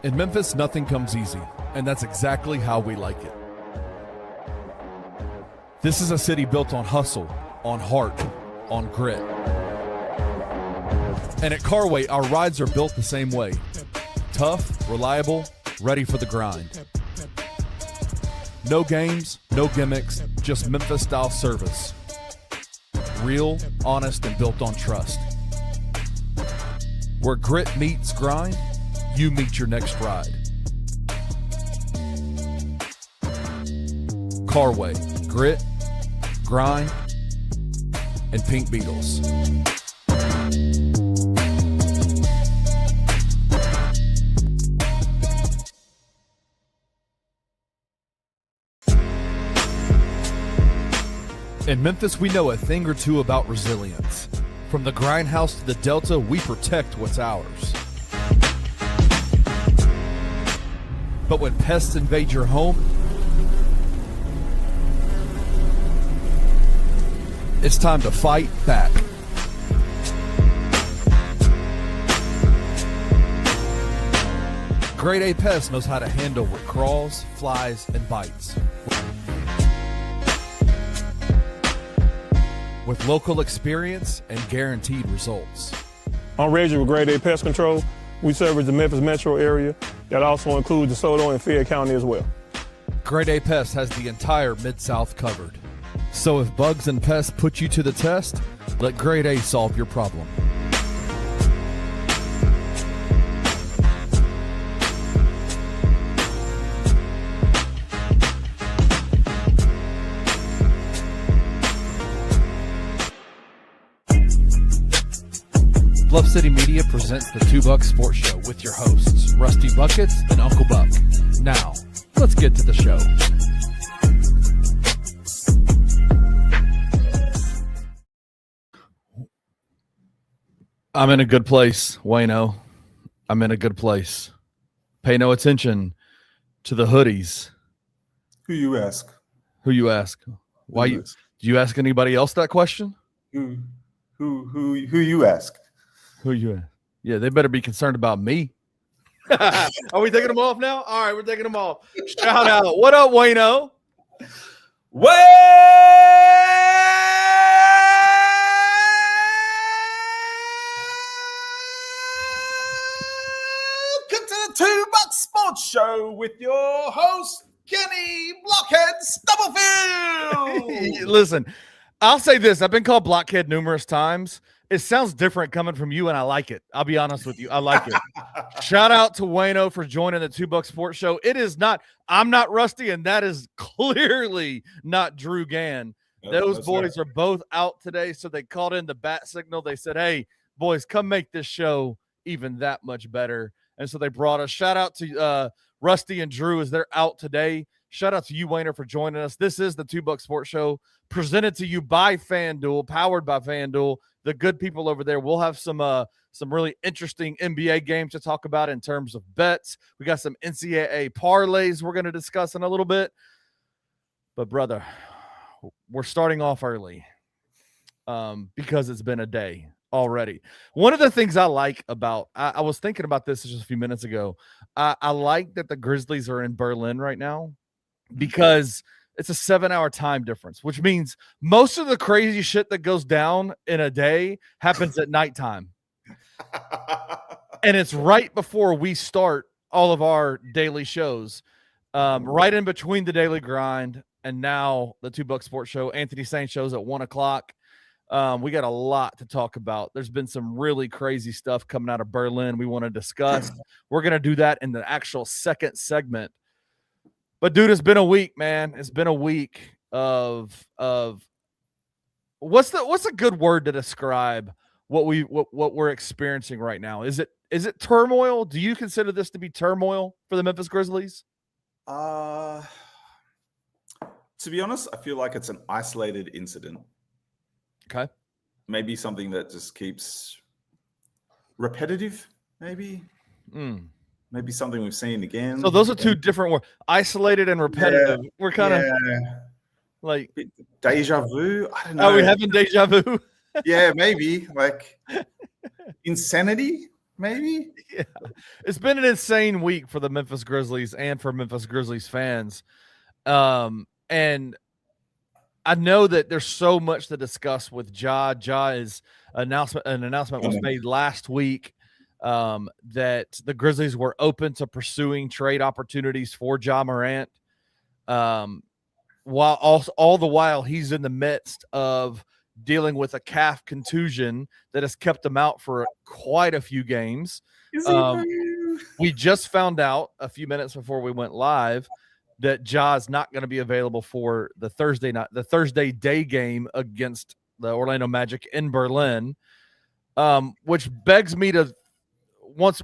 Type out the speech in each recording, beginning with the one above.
In Memphis, nothing comes easy, and that's exactly how we like it. This is a city built on hustle, on heart, on grit. And at Carway, our rides are built the same way. Tough, reliable, ready for the grind. No games, no gimmicks, just Memphis-style service. Real, honest, and built on trust. Where grit meets grind, you meet your next ride. Carway, grit, grind, and Pink Beetles. In Memphis, we know a thing or two about resilience. From the grindhouse to the Delta, we protect what's ours. But when pests invade your home, it's time to fight back. Grade A Pest knows how to handle what crawls, flies, and bites. With local experience and guaranteed results. I'm Reggie with Grade A Pest Control. We service the Memphis metro area. That also includes DeSoto and Fayette County as well. Grade A Pest has the entire Mid-South covered. So if bugs and pests put you to the test, let Grade A solve your problem. Bluff City Media presents the Two Buck Sports Show with your hosts, Rusty Buckets and Uncle Buck. Now, let's get to the show. I'm in a good place, Wayno. I'm in a good place. Pay no attention to the hoodies. Who you ask? Who you ask? Why you? Do you ask anybody else that question? Who you ask? Who you? Yeah, they better be concerned about me. Are we taking them off now? All right, we're taking them off. Shout out. What up, Wayno? Welcome to the Two Buck Sports Show with your host, Kenny Blockhead Stubblefield. Listen, I'll say this. I've been called Blockhead numerous times. It sounds different coming from you, and I like it. I'll be honest with you. I like it. Shout out to Wayno for joining the Two Buck Sports Show. It is not – I'm not Rusty, and that is clearly not Drew Gann. Those boys are both out today, so they called in the bat signal. They said, hey, boys, come make this show even that much better. And so they brought us. Shout out to Rusty and Drew as they're out today. Shout out to you, Wayno, for joining us. This is the Two Buck Sports Show presented to you by FanDuel, powered by FanDuel. The good people over there. We'll have some really interesting NBA games to talk about in terms of bets. We got some NCAA parlays we're going to discuss in a little bit. But, brother, we're starting off early because it's been a day already. One of the things I like about I was thinking about this just a few minutes ago. I like that the Grizzlies are in Berlin right now because – it's a 7-hour time difference, which means most of the crazy shit that goes down in a day happens at nighttime. And it's right before we start all of our daily shows, right in between the daily grind and now the Two Buck Sports Show. Anthony Saint shows at 1 o'clock. We got a lot to talk about. There's been some really crazy stuff coming out of Berlin we want to discuss. We're going to do that in the actual second segment. But dude, it's been a week, man. It's been a week of what's a good word to describe what we're experiencing right now? Is it turmoil? Do you consider this to be turmoil for the Memphis Grizzlies? To be honest, I feel like it's an isolated incident. Okay. Maybe something that just keeps repetitive, maybe. Maybe something we've seen again. So those are two different words. Isolated and repetitive. Yeah, We're kind of like deja vu. I don't know. Are we having deja vu? Yeah, maybe like insanity. maybe. Yeah. It's been an insane week for the Memphis Grizzlies and for Memphis Grizzlies fans. And I know that there's so much to discuss with Ja. Ja's announcement. An announcement was made last week that the Grizzlies were open to pursuing trade opportunities for Ja Morant. While all the while he's in the midst of dealing with a calf contusion that has kept him out for quite a few games. We just found out a few minutes before we went live that Ja is not going to be available for the Thursday day game against the Orlando Magic in Berlin, which begs me to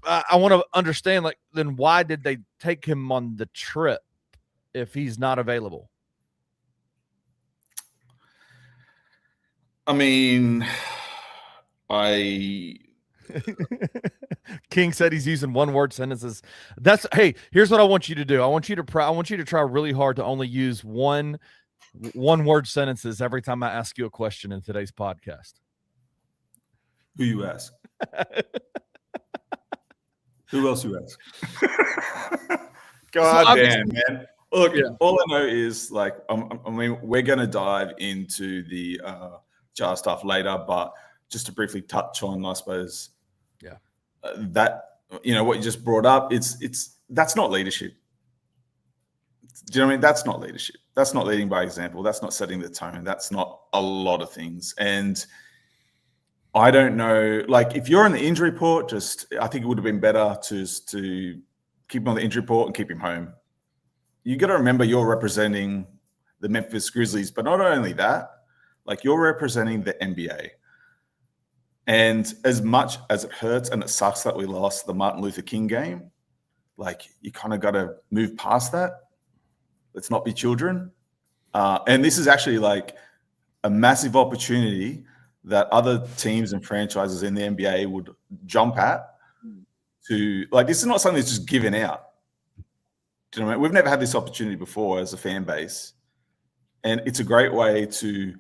I want to understand, like, then why did they take him on the trip if he's not available? I mean, King said he's using one-word sentences. Here's what I want you to do. I want you to try really hard to only use one-word sentences every time I ask you a question in today's podcast. Who you ask? Who else you ask? God damn, man. Look, all I know is, like, I mean, we're going to dive into the Ja stuff later, but just to briefly touch on, I suppose, that, you know, what you just brought up, that's not leadership. Do you know what I mean? That's not leadership. That's not leading by example. That's not setting the tone. That's not a lot of things. And I don't know, like, if you're on the injury report, I think it would have been better to keep him on the injury report and keep him home. You got to remember you're representing the Memphis Grizzlies, but not only that, like, you're representing the NBA. And as much as it hurts and it sucks that we lost the Martin Luther King game, like, you kind of got to move past that. Let's not be children. And this is actually, like, a massive opportunity that other teams and franchises in the NBA would jump at to, like, this is not something that's just given out. Do you know what I mean? We've never had this opportunity before as a fan base. And it's a great way to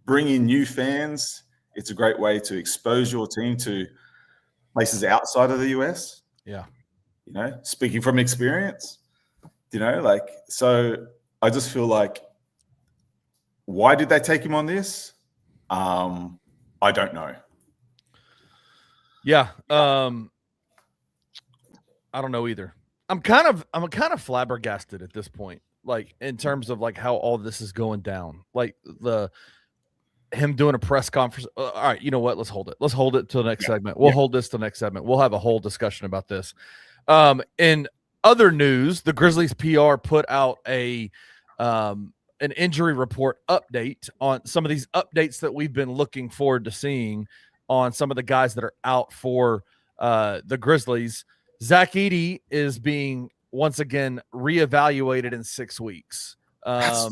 bring in new fans. It's a great way to expose your team to places outside of the US. Yeah. You know, speaking from experience, you know, like, so I just feel like, why did they take him on this? I don't know. Yeah. I don't know either. I'm kind of flabbergasted at this point, like, in terms of, like, how all this is going down. Like, him doing a press conference. All right, you know what? Let's hold it. Let's hold it till the next segment. We'll hold this till next segment. We'll have a whole discussion about this. In other news, the Grizzlies PR put out an injury report update on some of these updates that we've been looking forward to seeing on some of the guys that are out for the Grizzlies. Zach Edey is being once again reevaluated in 6 weeks. That's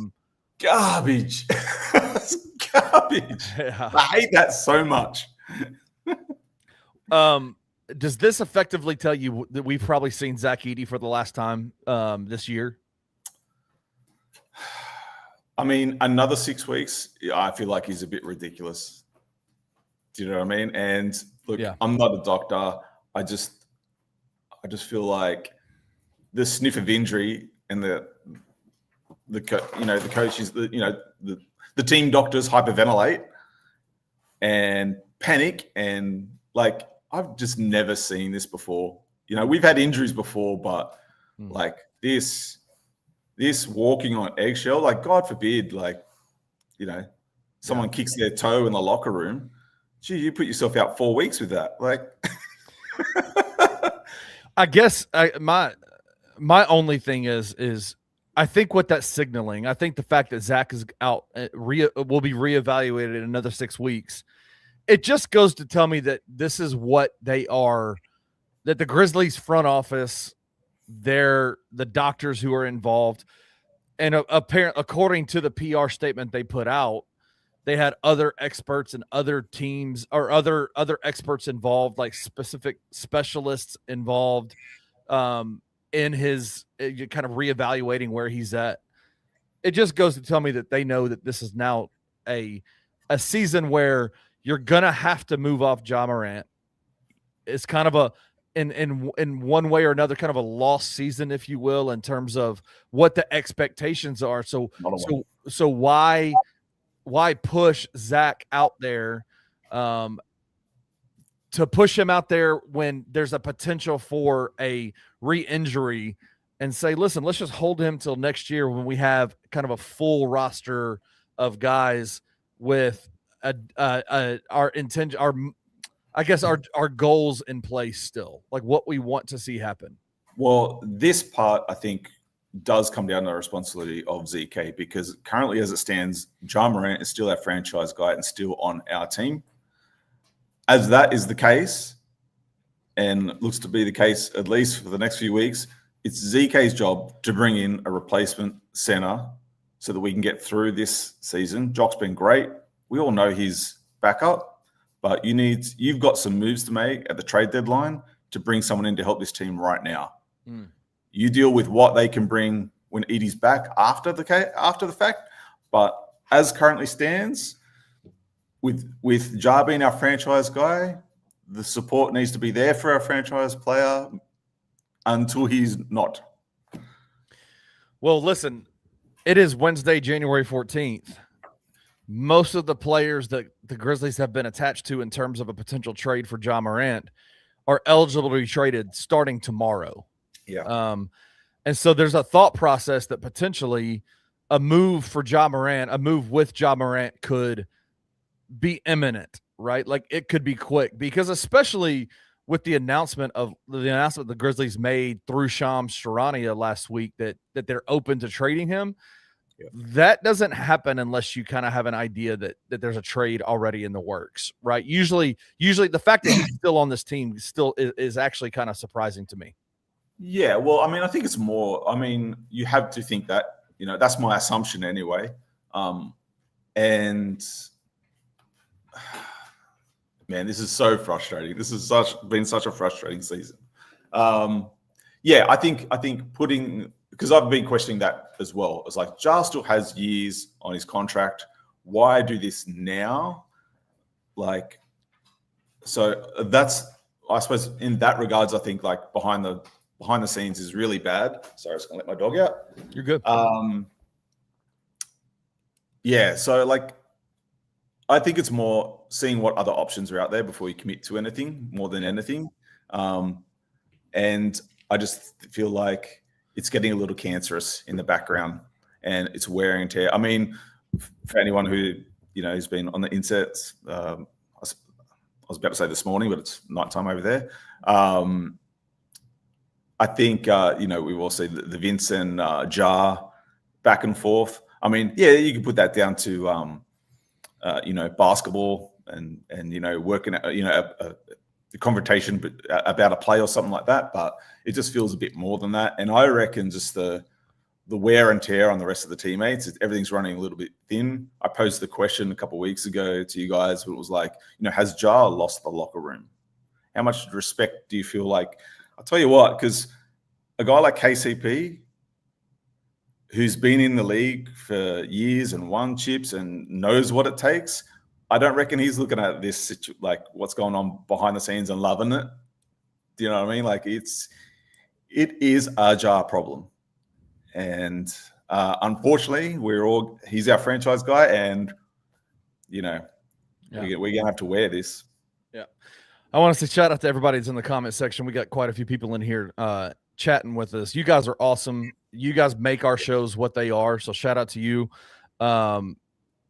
garbage. That's garbage. Yeah. I hate that so much. Does this effectively tell you that we've probably seen Zach Edey for the last time this year? I mean, another 6 weeks, I feel like he's a bit ridiculous. Do you know what I mean? And look, I'm not a doctor. I just feel like the sniff of injury and the coaches, the team doctors hyperventilate and panic, and, like, I've just never seen this before. You know, we've had injuries before, but like this walking on eggshell, like, God forbid, like, you know, someone kicks their toe in the locker room. Gee, you put yourself out 4 weeks with that. Like, I guess my only thing is I think what that's signaling, I think the fact that Zach is out will be reevaluated in another 6 weeks. It just goes to tell me that this is what they are, that the Grizzlies front office, the doctors who are involved, and apparently, according to the PR statement they put out, they had other experts and other teams or other experts involved, like specific specialists involved in his kind of reevaluating where he's at. It just goes to tell me that they know that this is now a season where you're going to have to move off Ja Morant. is kind of a in one way or another kind of a lost season, if you will, in terms of what the expectations are. So why push Zach out there, to push him out there when there's a potential for a re-injury, and say, listen, let's just hold him till next year when we have kind of a full roster of guys with our intention, our goals in place still, like what we want to see happen. Well, this part, I think, does come down to the responsibility of ZK, because currently, as it stands, Ja Morant is still our franchise guy and still on our team. As that is the case, and looks to be the case at least for the next few weeks, it's ZK's job to bring in a replacement center so that we can get through this season. Jock's been great. We all know he's backup, but you've got some moves to make at the trade deadline to bring someone in to help this team right now. You deal with what they can bring when Edie's back after the fact. But as currently stands, with Ja being our franchise guy, the support needs to be there for our franchise player until he's not. Well, listen, it is Wednesday, January 14th. Most of the players that the Grizzlies have been attached to in terms of a potential trade for Ja Morant are eligible to be traded starting tomorrow. Yeah. And so there's a thought process that potentially a move for Ja Morant, a move with Ja Morant could be imminent, right? Like it could be quick, because especially with the announcement the Grizzlies made through Shams Charania last week that they're open to trading him. Yeah. That doesn't happen unless you kind of have an idea that there's a trade already in the works, right? Usually the fact that he's still on this team still is actually kind of surprising to me. Yeah, well, I mean, I think it's more. I mean, you have to think that, that's my assumption anyway. And man, this is so frustrating. This has been such a frustrating season. Yeah, I think because I've been questioning that as well. It's like Ja still has years on his contract. Why do this now? Like, so that's, I suppose, in that regards, I think like behind the scenes is really bad. Sorry, I was gonna let my dog out. You're good. Yeah, so like, I think it's more seeing what other options are out there before you commit to anything more than anything. And I just feel like it's getting a little cancerous in the background and it's wearing and tear. I mean, for anyone who, has been on the insets, I was about to say this morning, but it's nighttime over there. I think, we've all seen the Vince and Ja back and forth. I mean, yeah, you can put that down to, basketball and working at, the confrontation about a play or something like that. But it just feels a bit more than that. And I reckon just the wear and tear on the rest of the teammates, everything's running a little bit thin. I posed the question a couple of weeks ago to you guys, but it was like, has Ja lost the locker room? How much respect do you feel like? I'll tell you what, because a guy like KCP, who's been in the league for years and won chips and knows what it takes, I don't reckon he's looking at this like what's going on behind the scenes and loving it. Do you know what I mean? Like it is a Ja problem, and unfortunately, he's our franchise guy, and we're gonna have to wear this. Yeah, I want to say shout out to everybody that's in the comment section. We got quite a few people in here chatting with us. You guys are awesome. You guys make our shows what they are. So shout out to you.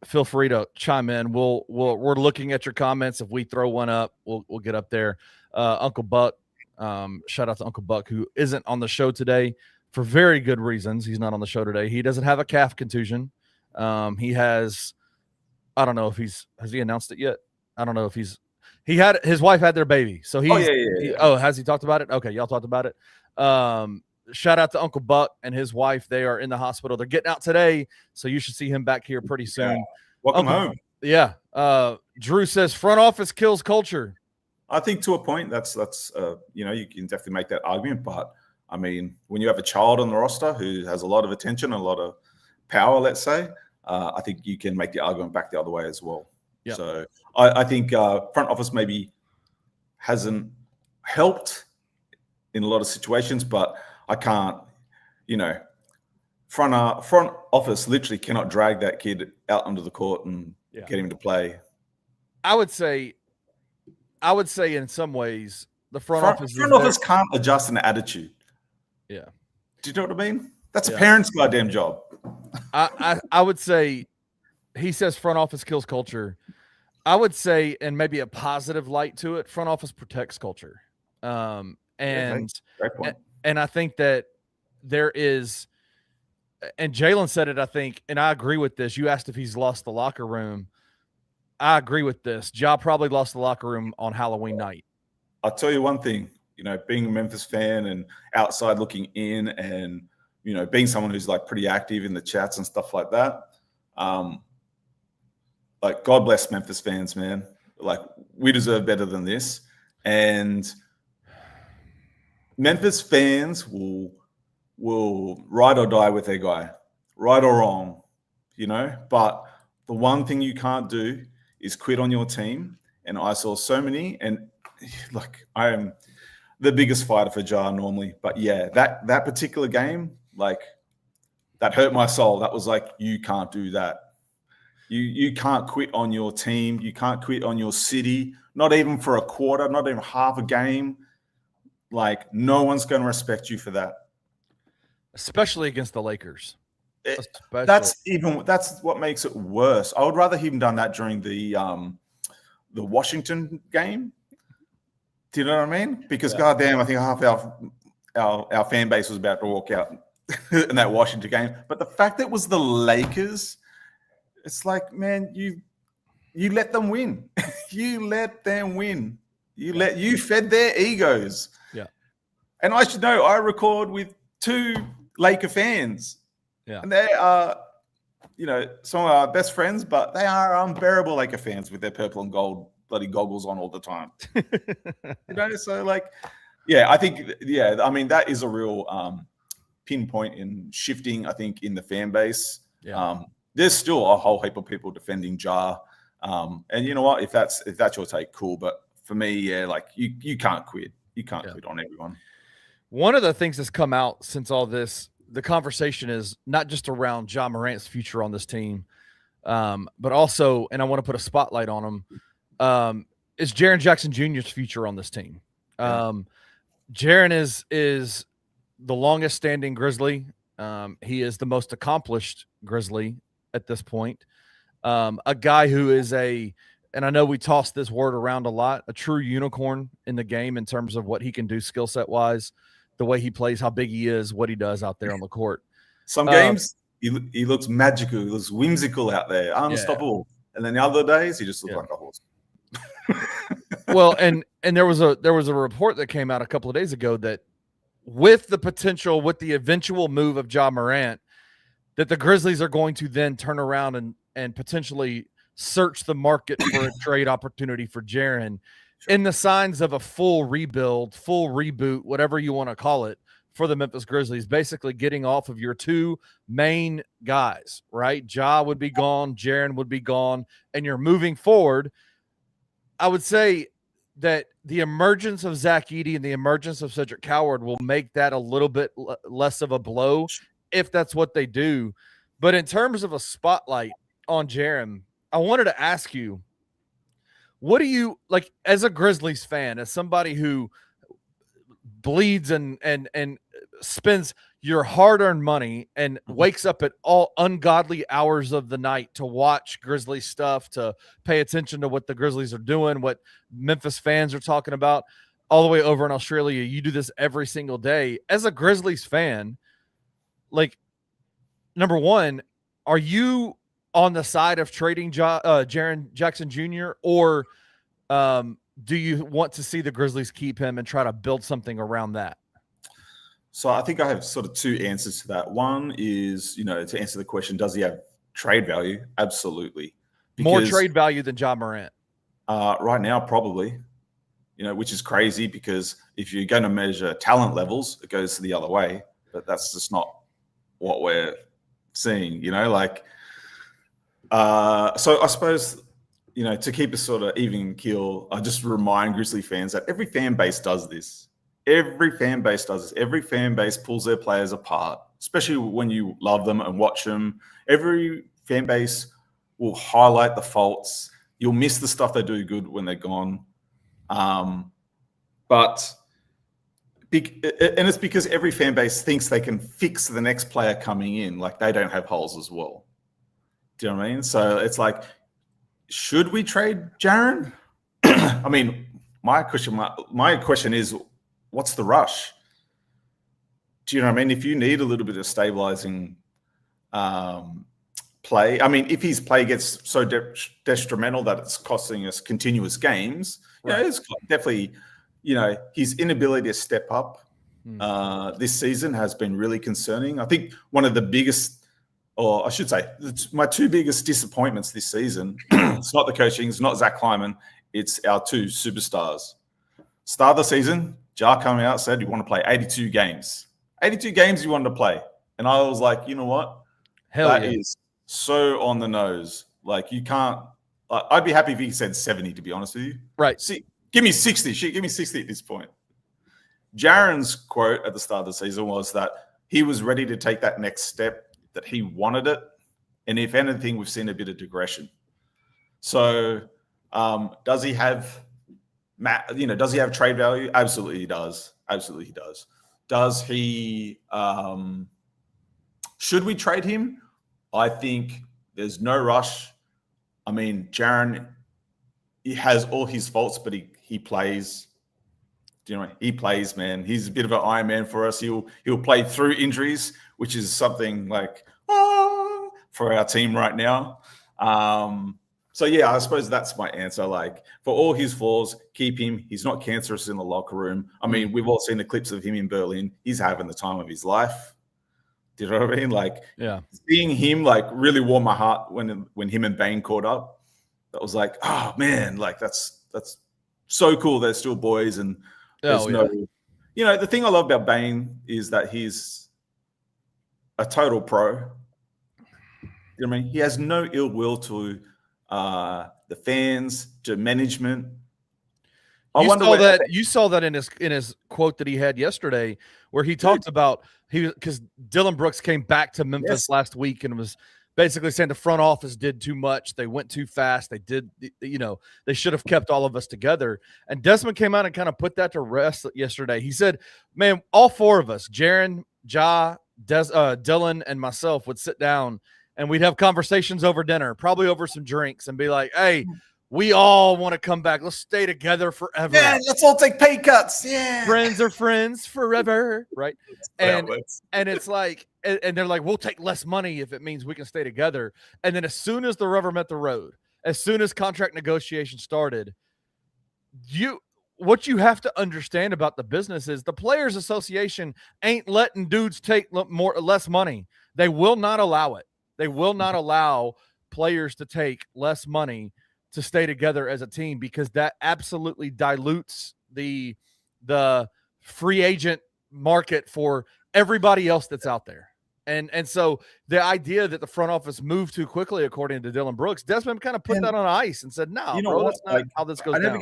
Feel free to chime in. We're looking at your comments. If we throw one up, we'll get up there. Uncle Buck, shout out to Uncle Buck, who isn't on the show today for very good reasons. He's not on the show today. He doesn't have a calf contusion. He has, I don't know if has he announced it yet? I don't know if his wife had their baby. So has he talked about it? Okay. Y'all talked about it. Shout out to Uncle Buck and his wife. They are in the hospital. They're getting out today, so you should see him back here pretty soon. Yeah. Welcome home. Yeah. Drew says front office kills culture. I think to a point that's you can definitely make that argument, but I mean, when you have a child on the roster who has a lot of attention, a lot of power, let's say, I think you can make the argument back the other way as well. Yeah. So I think front office maybe hasn't helped in a lot of situations, but I can't, front office literally cannot drag that kid out onto the court and get him to play. I would say in some ways the front office can't adjust an attitude. Yeah. Do you know what I mean? That's a parent's goddamn job. I would say he says front office kills culture. I would say, and maybe a positive light to it, front office protects culture. And I think that there is, and Jalen said it, I think, and I agree with this. You asked if he's lost the locker room. I agree with this. Ja probably lost the locker room on Halloween night. I'll tell you one thing, being a Memphis fan and outside looking in and, being someone who's like pretty active in the chats and stuff like that. Like, God bless Memphis fans, man. Like, we deserve better than this. And Memphis fans will ride or die with their guy, right or wrong, But the one thing you can't do is quit on your team. And I saw so many, and like, I am the biggest fighter for Ja normally. But yeah, that particular game, like, that hurt my soul. That was like, you can't do that. You can't quit on your team. You can't quit on your city, not even for a quarter, not even half a game. Like, no one's going to respect you for that. Especially against the Lakers. That's what makes it worse. I would rather him done that during the Washington game. Do you know what I mean? Because goddamn, I think half our fan base was about to walk out in that Washington game. But the fact that it was the Lakers, it's like, man, you let them win. You let them win. You fed their egos. Yeah. And I should know, I record with 2 Laker fans. Yeah. And they are, some of our best friends, but they are unbearable Laker fans with their purple and gold bloody goggles on all the time. So like, I think, I mean, that is a real pinpoint in shifting, I think, in the fan base. Yeah. There's still a whole heap of people defending Ja. And you know what? If that's your take, cool. But for me, like, you can't quit. You can't quit on everyone. One of the things that's come out since all this, the conversation is not just around Ja Morant's future on this team, but also, and I want to put a spotlight on him, is Jaren Jackson Jr.'s future on this team. Jaren is the longest standing Grizzly. He is the most accomplished Grizzly at this point. A guy who is and I know we toss this word around a lot, a true unicorn in the game in terms of what he can do skill set wise, the way he plays, how big he is, what he does out there on the court. Some games he looks magical, he looks whimsical out there, unstoppable. And then the other days he just looks like a horse. Well, and there was a report that came out a couple of days ago that with the eventual move of Ja Morant, that the Grizzlies are going to then turn around and potentially search the market for a trade opportunity for Jaren in the signs of a full rebuild, full reboot, whatever you want to call it, for the Memphis Grizzlies, basically getting off of your 2 main guys, right? Ja would be gone, Jaren would be gone, and you're moving forward. I would say that the emergence of Zach Edey and the emergence of Cedric Coward will make that a little bit less of a blow if that's what they do. But in terms of a spotlight on Jaren, I wanted to ask you, what do you like as a Grizzlies fan, as somebody who bleeds and spends your hard-earned money and wakes up at all ungodly hours of the night to watch Grizzlies stuff, to pay attention to what the Grizzlies are doing, what Memphis fans are talking about, all the way over in Australia? You do this every single day. As a Grizzlies fan, like, number one, are you on the side of trading Jaren Jackson Jr., or do you want to see the Grizzlies keep him and try to build something around that? So I think I have sort of 2 answers to that. One is, to answer the question, does he have trade value? Absolutely. More trade value than Ja Morant? Right now, probably, which is crazy because if you're going to measure talent levels, it goes the other way. But that's just not what we're seeing, So I suppose to keep a sort of even keel, I just remind Grizzly fans that every fan base does this. Every fan base does this. Every fan base pulls their players apart, especially when you love them and watch them. Every fan base will highlight the faults. You'll miss the stuff they do good when they're gone. But it's because every fan base thinks they can fix the next player coming in, like they don't have holes as well. Do you know what I mean? So it's like, should we trade Jaren? I mean, my question is, what's the rush? Do you know what I mean? If you need a little bit of stabilizing play, I mean, if his play gets so detrimental that it's costing us continuous games, right. It's definitely, his inability to step up this season has been really concerning. I think one of the biggest, or I should say, my two biggest disappointments this season, it's not the coaching, it's not Zach Kleiman, it's our two superstars. Start of the season, Jar coming out said you want to play 82 games. 82 games you wanted to play. And I was like, you know what? That is so on the nose. Like, you can't. I'd be happy if he said 70, to be honest with you. Right. See, give me 60. Give me 60 at this point. Jaren's quote at the start of the season was that he was ready to take that next step, that he wanted it. And if anything, we've seen a bit of digression. So does he have trade value? Absolutely he does. Absolutely he does. Does he should we trade him? I think there's no rush. I mean, Jaren, he has all his faults, but he plays. He plays, man. He's a bit of an Iron Man for us. He'll play through injuries, which is something like for our team right now. So yeah, I suppose that's my answer. Like, for all his flaws, keep him. He's not cancerous in the locker room. I mean, we've all seen the clips of him in Berlin. He's having the time of his life. Do you know what I mean? Like, seeing him like really warmed my heart when him and Bane caught up. That was like, oh man, like that's so cool. They're still boys, and there's the thing I love about Bane is that he's a total pro. You know what I mean? He has no ill will to the fans, to management. You saw that in his quote that he had yesterday, where he talked about because Dylan Brooks came back to Memphis last week and was basically saying the front office did too much. They went too fast. They did, they should have kept all of us together. And Desmond came out and kind of put that to rest yesterday. He said, man, all four of us, Jaren, Ja, Dylan, and myself would sit down and we'd have conversations over dinner, probably over some drinks, and be like, hey, we all want to come back. Let's stay together forever. Yeah, let's all take pay cuts. Yeah. Friends are friends forever, right? And it's like, and they're like, we'll take less money if it means we can stay together. And then as soon as the rubber met the road, as soon as contract negotiations started, what you have to understand about the business is the Players Association ain't letting dudes take less money. They will not allow it. They will not allow players to take less money to stay together as a team, because that absolutely dilutes the free agent market for everybody else that's out there. And so the idea that the front office moved too quickly, according to Dylan Brooks, Desmond kind of put that on ice and said, no, bro, that's not how this goes down.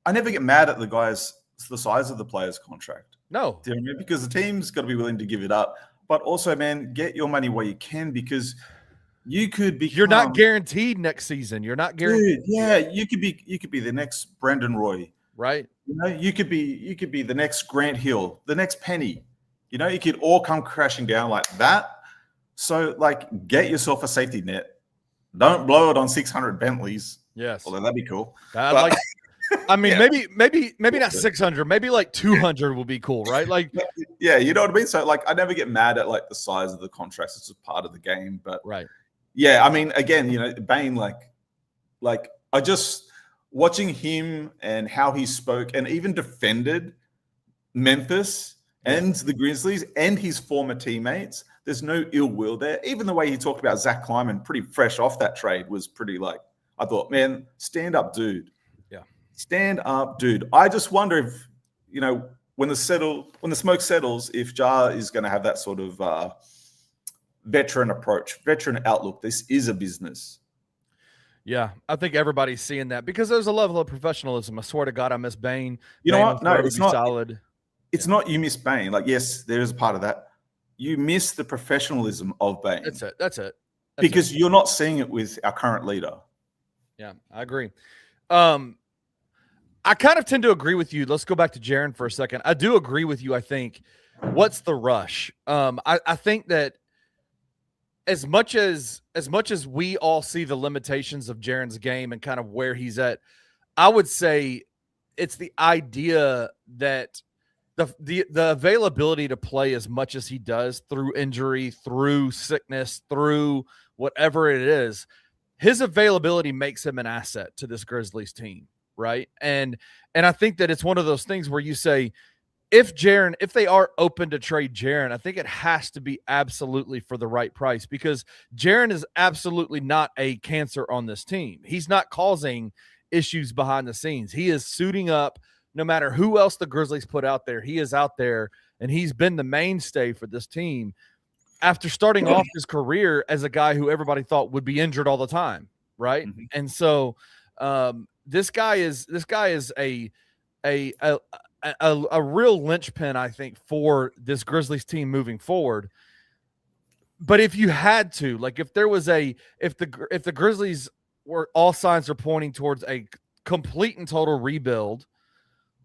I never get mad at the size of the player's contract. No. Do you know what I mean? Because the team's got to be willing to give it up. But also, man, get your money where you can, because you could be. You're not guaranteed next season. You're not guaranteed. Dude, yeah, you could be the next Brandon Roy, right? You could be the next Grant Hill, the next Penny. It could all come crashing down like that. So, like, get yourself a safety net. Don't blow it on 600 Bentleys. Yes, although that'd be cool. I mean, maybe not 600, maybe like 200 will be cool, right? Like, yeah, you know what I mean. So, like, I never get mad at like the size of the contracts. It's just part of the game, but right. Yeah, I mean, again, Bane, like I just watching him and how he spoke and even defended Memphis and the Grizzlies and his former teammates. There's no ill will there. Even the way he talked about Zach Kleiman, pretty fresh off that trade, was pretty I thought, man, stand up, dude. Yeah, stand up, dude. I just wonder if when the smoke settles, if Jar is going to have that sort of veteran approach, veteran outlook. This is a business. Yeah, I think everybody's seeing that because there's a level of professionalism. I swear to God, I miss Bane. You know Bane what? will No, forever it's be not. solid. It's not you miss Bane. Like, yes, there is a part of that. You miss the professionalism of Bane. That's it. Because you're not seeing it with our current leader. Yeah, I agree. I kind of tend to agree with you. Let's go back to Jaren for a second. I do agree with you. I think what's the rush? I think that as much as we all see the limitations of Jaren's game and kind of where he's at, I would say it's the idea that the availability to play as much as he does through injury, through sickness, through whatever it is, his availability makes him an asset to this Grizzlies team, right? And I think that it's one of those things where you say, if they are open to trade Jaren, I think it has to be absolutely for the right price, because Jaren is absolutely not a cancer on this team. He's not causing issues behind the scenes. He is suiting up no matter who else the Grizzlies put out there. He is out there, and he's been the mainstay for this team after starting off his career as a guy who everybody thought would be injured all the time, right? Mm-hmm. And so this guy is a real linchpin, I think, for this Grizzlies team moving forward. But if you had to, like, if the Grizzlies were, all signs are pointing towards a complete and total rebuild,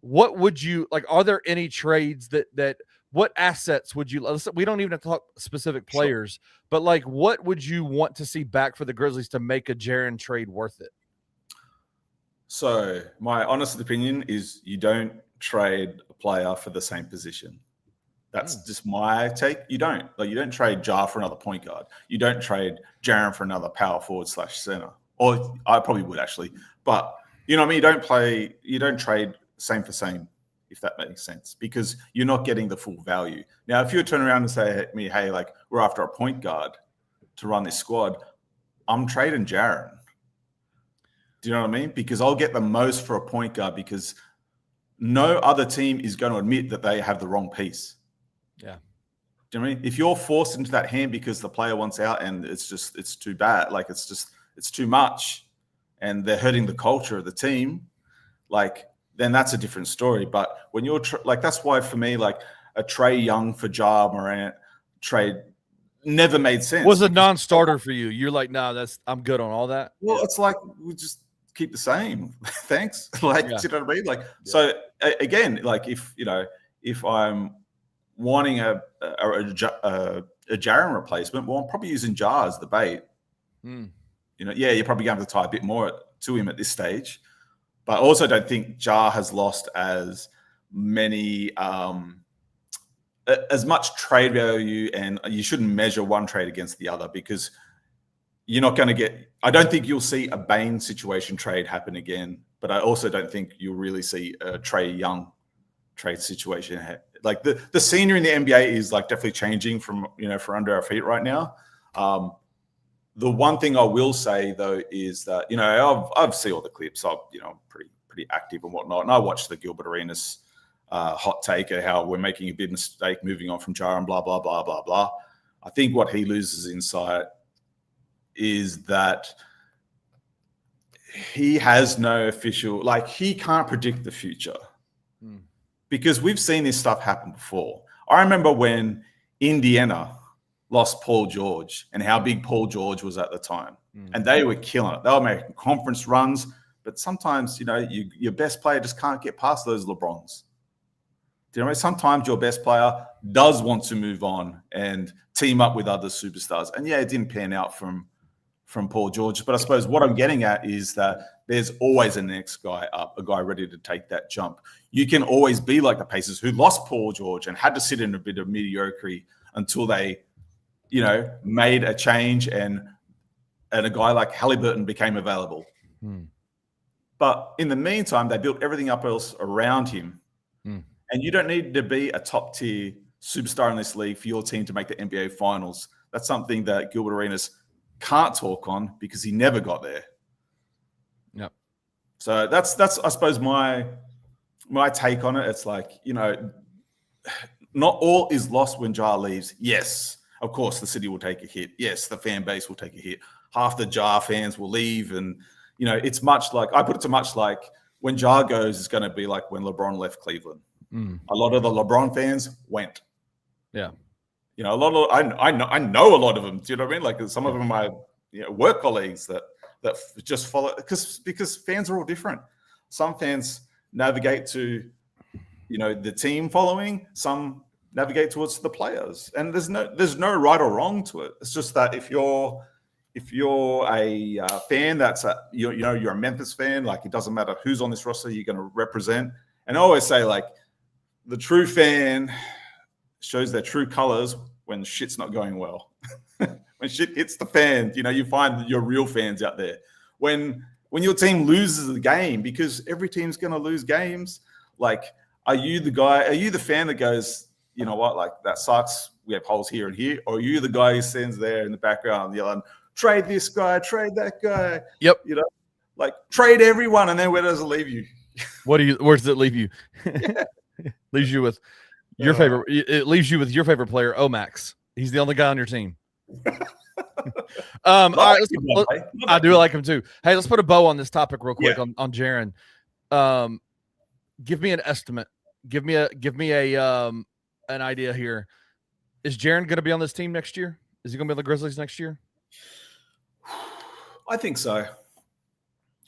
what would you like? Are there any trades that what assets would you? We don't even have to talk specific players, but like, what would you want to see back for the Grizzlies to make a Jaren trade worth it? So my honest opinion is you don't trade a player for the same position. That's just my take. You don't trade Jar for another point guard. You don't trade Jaren for another power forward / center. Or I probably would actually, but you know what I mean? You don't trade same for same, if that makes sense, because you're not getting the full value. Now, if you turn around and say to me, hey, like, we're after a point guard to run this squad, I'm trading Jaren. Do you know what I mean? Because I'll get the most for a point guard, because no other team is going to admit that they have the wrong piece. Yeah. Do you know what I mean? If you're forced into that hand because the player wants out and it's too bad, like it's too much, and they're hurting the culture of the team, like, then that's a different story. But when you're like, that's why for me, like, a Trae Young for Ja Morant trade never made sense. Was a non-starter for you? You're like, nah, I'm good on all that. Well, it's like, we just keep the same. Thanks. Like, do you know what I mean? Like, so again, like, if I'm wanting a Jaren replacement, well, I'm probably using Ja as the bait. You know, yeah, you're probably going to tie a bit more to him at this stage. But I also don't think Ja has lost as many, as much trade value, and you shouldn't measure one trade against the other, because you're not going to get. I don't think you'll see a Bane situation trade happen again, but I also don't think you'll really see a Trae Young trade situation. Like, the scenery in the NBA is like definitely changing from for under our feet right now. The one thing I will say though is that I've seen all the clips. I'm pretty active and whatnot, and I watched the Gilbert Arenas hot take of how we're making a big mistake moving on from Jaren, blah blah blah blah blah. I think what he loses insight is that he has no official, like, he can't predict the future because we've seen this stuff happen before. I remember when Indiana lost Paul George and how big Paul George was at the time. And they were killing it. They were making conference runs, but sometimes, your best player just can't get past those LeBrons. Do you know what I mean? Sometimes your best player does want to move on and team up with other superstars. And yeah, it didn't pan out from Paul George. But I suppose what I'm getting at is that there's always a next guy up, a guy ready to take that jump. You can always be like the Pacers, who lost Paul George and had to sit in a bit of mediocrity until they made a change and a guy like Halliburton became available. But in the meantime, they built everything up else around him. And you don't need to be a top tier superstar in this league for your team to make the NBA finals. That's something that Gilbert Arenas can't talk on because he never got there. Yep. So that's I suppose my take on it. It's like, not all is lost when Ja leaves. Yes, of course, the city will take a hit. Yes, the fan base will take a hit. half the Jar fans will leave. And, it's much like, I put it to much like when Jar goes, it's going to be like when LeBron left Cleveland. A lot of the LeBron fans went. Yeah. A lot of, I know a lot of them. Do you know what I mean? Like some of them are my work colleagues that just follow because fans are all different. Some fans navigate to, the team following. Some navigate towards the players, and there's no right or wrong to it. It's just that if you're a fan that's you're a Memphis fan, like it doesn't matter who's on this roster, you're going to represent. And I always say like the true fan shows their true colors when shit's not going well. When shit hits the fan, you find your real fans out there. When your team loses the game, because every team's going to lose games, like, are you the fan that goes, you know what, like, that sucks, we have holes here and here? Or are you the guy who stands there in the background yelling, trade this guy, trade that guy? Yep. Like, trade everyone, and then where does it leave you? Where does it leave you? Leaves you with your favorite. It leaves you with your favorite player, Omax. He's the only guy on your team. All right, I do like him too. Hey, let's put a bow on this topic real quick on Jaren. Give me an estimate. Give me an idea here. Is Jaren going to be on this team next year? Is he going to be on the Grizzlies next year? I think so.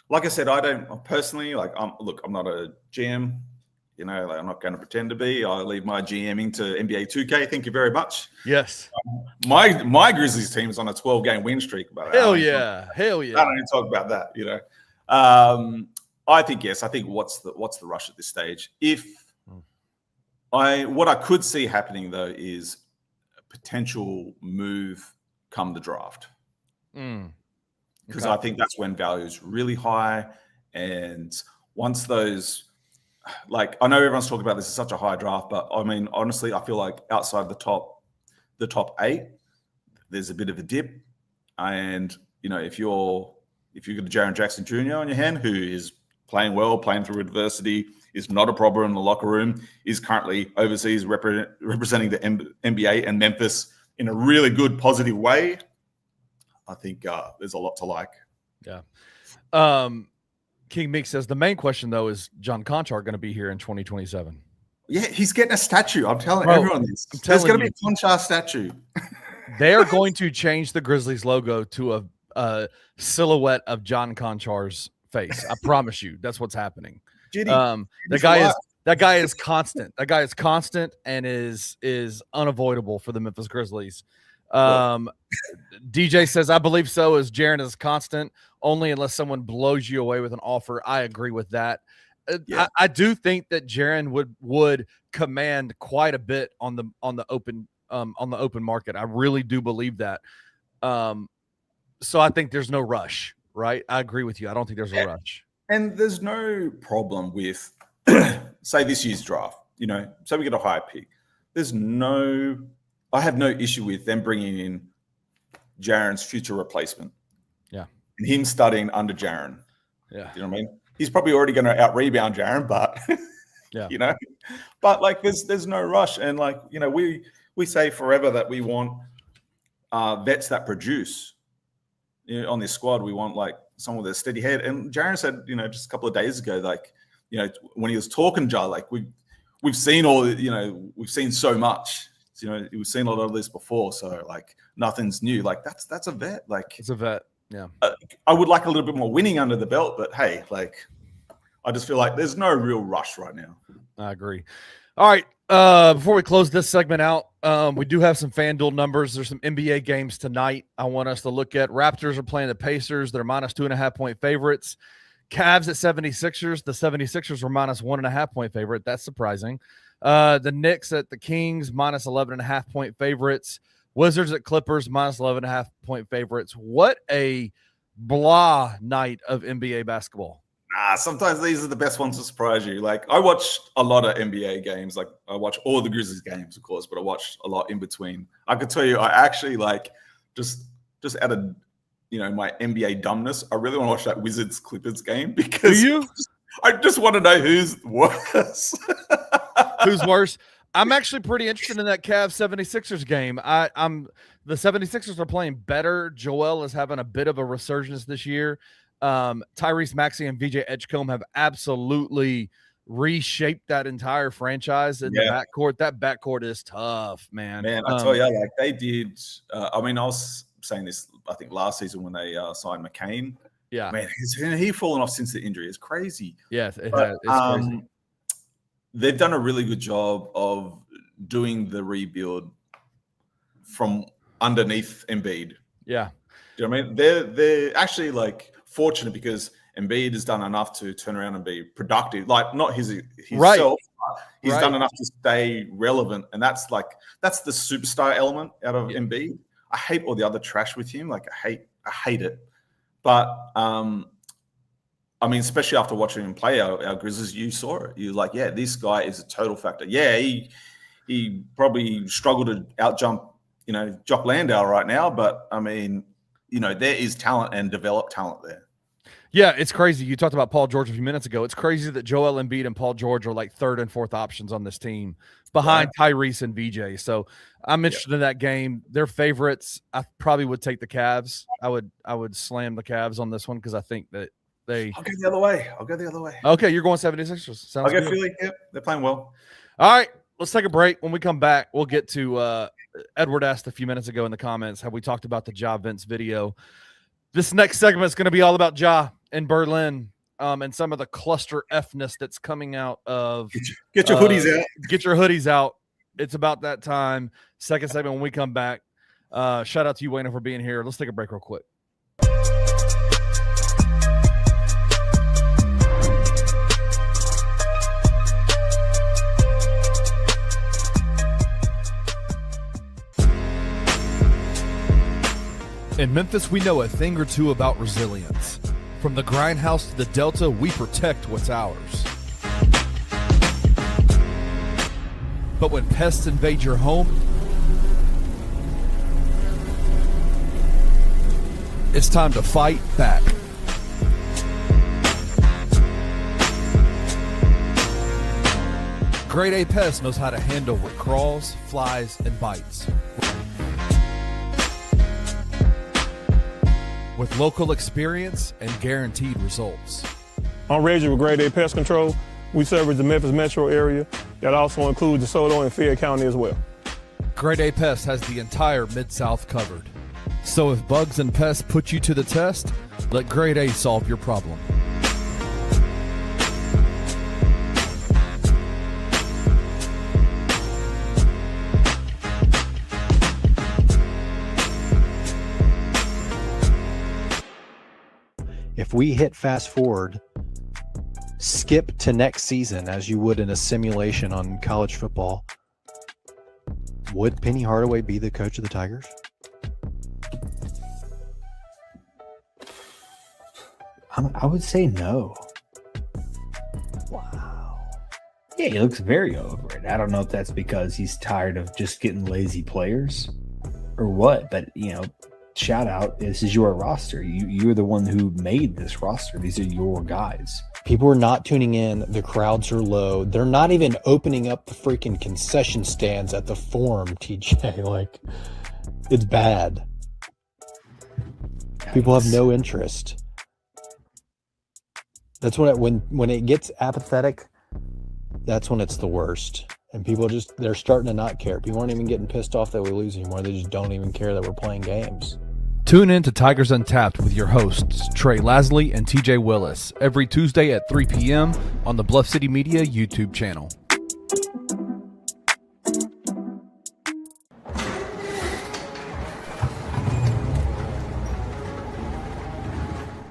Like I said, I don't personally like. I'm not a GM. Like I'm not going to pretend to be. I leave my GMing to NBA 2K. Thank you very much. Yes. My Grizzlies team is on a 12-game win streak. Hell yeah. I don't even talk about that. I think yes. I think what's the rush at this stage? What I could see happening though is a potential move come the draft. Because I think that's when value is really high, and once those. Like, I know everyone's talking about this is such a high draft, but I mean, honestly, I feel like outside the top 8, there's a bit of a dip. And, if you've got Jaren Jackson Jr. on your hand, who is playing well, playing through adversity, is not a problem in the locker room, is currently overseas representing the NBA and Memphis in a really good, positive way, I think there's a lot to like. Yeah. King Meek says the main question though is John Conchar going to be here in 2027? Yeah, he's getting a statue. I'm telling everyone this. There's going to be a Conchar statue. They are going to change the Grizzlies logo to a silhouette of John Conchar's face. I promise you, that's what's happening. That guy is constant. That guy is constant and is unavoidable for the Memphis Grizzlies. DJ says, I believe so, as Jaren is constant only unless someone blows you away with an offer. I agree with that. I do think that Jaren would command quite a bit on the open market. I really do believe that. So I think there's no rush, right? I agree with you. I don't think there's a rush. And there's no problem with say this year's draft, so we get a high pick. I have no issue with them bringing in Jaren's future replacement. Yeah. And him studying under Jaren. Yeah. You know what I mean? He's probably already going to out-rebound Jaren, but, yeah. But, like, there's no rush. And, like, we say forever that we want vets that produce. On this squad, we want, like, someone with a steady head. And Jaren said, just a couple of days ago, like, when he was talking Jar, like, we've seen we've seen so much. We've seen a lot of this before, so like nothing's new. Like that's a vet. Like it's a vet. Yeah. I would like a little bit more winning under the belt, but hey, like I just feel like there's no real rush right now. I agree. All right. Before we close this segment out, we do have some FanDuel numbers. There's some NBA games tonight I want us to look at. Raptors are playing the Pacers. They're minus 2.5 point favorites. Cavs at 76ers. The 76ers were minus 1.5 point favorite. That's surprising. The Knicks at the Kings, minus 11.5 point favorites. Wizards at Clippers, minus 11.5 point favorites. What a blah night of NBA basketball. Sometimes these are the best ones to surprise you. Like, I watch a lot of NBA games. Like, I watch all the Grizzlies games, of course, but I watch a lot in between. I could tell you, I actually, like, just out of, my NBA dumbness, I really want to watch that Wizards-Clippers game because do you? I just want to know who's worse. Who's worse? I'm actually pretty interested in that Cavs 76ers game. The 76ers are playing better. Joel is having a bit of a resurgence this year. Tyrese Maxey and VJ Edgecombe have absolutely reshaped that entire franchise in the backcourt. That backcourt is tough, man. Man, I tell you, like they did. I mean, I was saying this, I think, last season when they signed McCain. Yeah, man, he fallen off since the injury. It's crazy. Yeah, it's crazy. They've done a really good job of doing the rebuild from underneath Embiid. Yeah, you know what I mean? They're actually like fortunate because Embiid has done enough to turn around and be productive. Like not himself, but he's done enough to stay relevant, and that's the superstar element out of Embiid. I hate all the other trash with him. Like I hate it. But I mean, especially after watching him play our Grizzlies, you saw it. You're like, yeah, this guy is a total factor. Yeah, he probably struggled to outjump, Jock Landale right now. But I mean, there is talent and developed talent there. Yeah, it's crazy. You talked about Paul George a few minutes ago. It's crazy that Joel Embiid and Paul George are like third and fourth options on this team behind Tyrese and VJ. So I'm interested in that game. They're favorites. I probably would take the Cavs. I would slam the Cavs on this one because I think that I'll go the other way. Okay, you're going 76ers. Sounds good. I feel like they're playing well. All right, let's take a break. When we come back, we'll get to Edward asked a few minutes ago in the comments, have we talked about the Ja Vince video? This next segment is going to be all about Ja in Berlin and some of the cluster F-ness that's coming out of get your hoodies out. Get your hoodies out. It's about that time. Second segment when we come back. Shout out to you, Wayno, for being here. Let's take a break real quick. In Memphis, we know a thing or two about resilience. From the grindhouse to the Delta, we protect what's ours. But when pests invade your home, it's time to fight back. Grade A Pest knows how to handle what crawls, flies, and bites. With local experience and guaranteed results. I'm Reggie with Grade A Pest Control. We service the Memphis metro area. That also includes DeSoto and Fayette County as well. Grade A Pest has the entire Mid-South covered. So if bugs and pests put you to the test, let Grade A solve your problem. If we hit fast forward, skip to next season as you would in a simulation on college football, would Penny Hardaway be the coach of the Tigers? I would say no. Wow. Yeah, he looks very over it. I don't know if that's because he's tired of just getting lazy players or what, but shout out, this is your roster. You're the one who made this roster. These are your guys. People are not tuning in. The crowds are low. They're not even opening up the freaking concession stands at the Forum, TJ. Like, it's bad. People have no interest. That's when it gets apathetic, that's when it's the worst. And people they're starting to not care. People aren't even getting pissed off that we lose anymore. They just don't even care that we're playing games. Tune in to Tigers Untapped with your hosts, Trey Lasley and TJ Willis, every Tuesday at 3 p.m. on the Bluff City Media YouTube channel.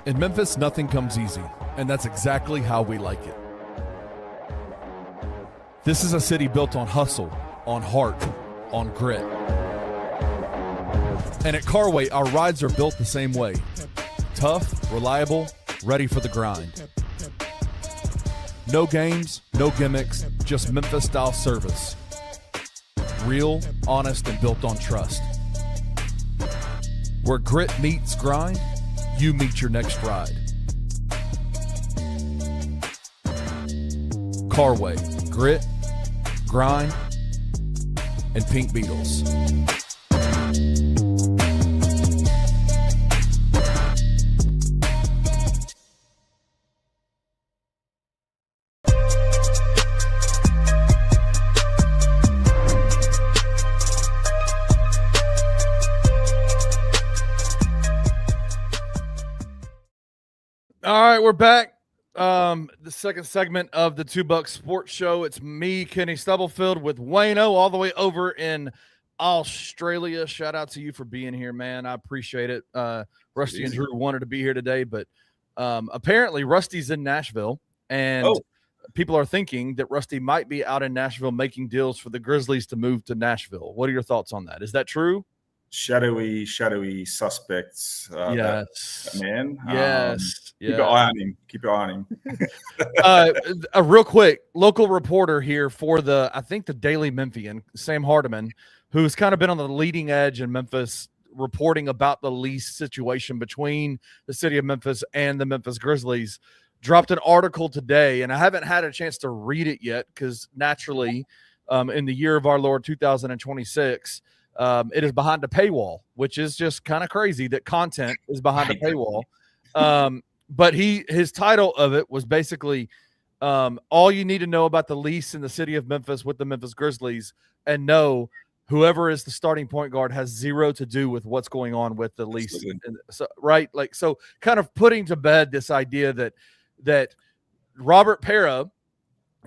In Memphis, nothing comes easy, and that's exactly how we like it. This is a city built on hustle, on heart, on grit. And at Carway, our rides are built the same way. Tough, reliable, ready for the grind. No games, no gimmicks, just Memphis-style service. Real, honest, and built on trust. Where grit meets grind, you meet your next ride. Carway, grit, grind, and Pink Beetles. All right, we're back. The second segment of the $2 Sports Show. It's me, Kenny Stubblefield, with Wayno all the way over in Australia. Shout out to you for being here, man. I appreciate it. Rusty and Drew wanted to be here today, but apparently Rusty's in Nashville, and people are thinking that Rusty might be out in Nashville making deals for the Grizzlies to move to Nashville. What are your thoughts on that? Is that true? Shadowy suspects. Yes, that man. Yes. Keep your eye on him. Keep your eye on him. A real quick local reporter here for I think the Daily Memphian, Sam Hardiman, who's kind of been on the leading edge in Memphis, reporting about the lease situation between the city of Memphis and the Memphis Grizzlies, dropped an article today, and I haven't had a chance to read it yet because naturally, in the year of our Lord 2026. It is behind a paywall, which is just kind of crazy that content is behind a paywall. But his title of it was basically all you need to know about the lease in the city of Memphis with the Memphis Grizzlies, and know whoever is the starting point guard has zero to do with what's going on with the lease. And so, right? Like, so kind of putting to bed this idea that Robert Pera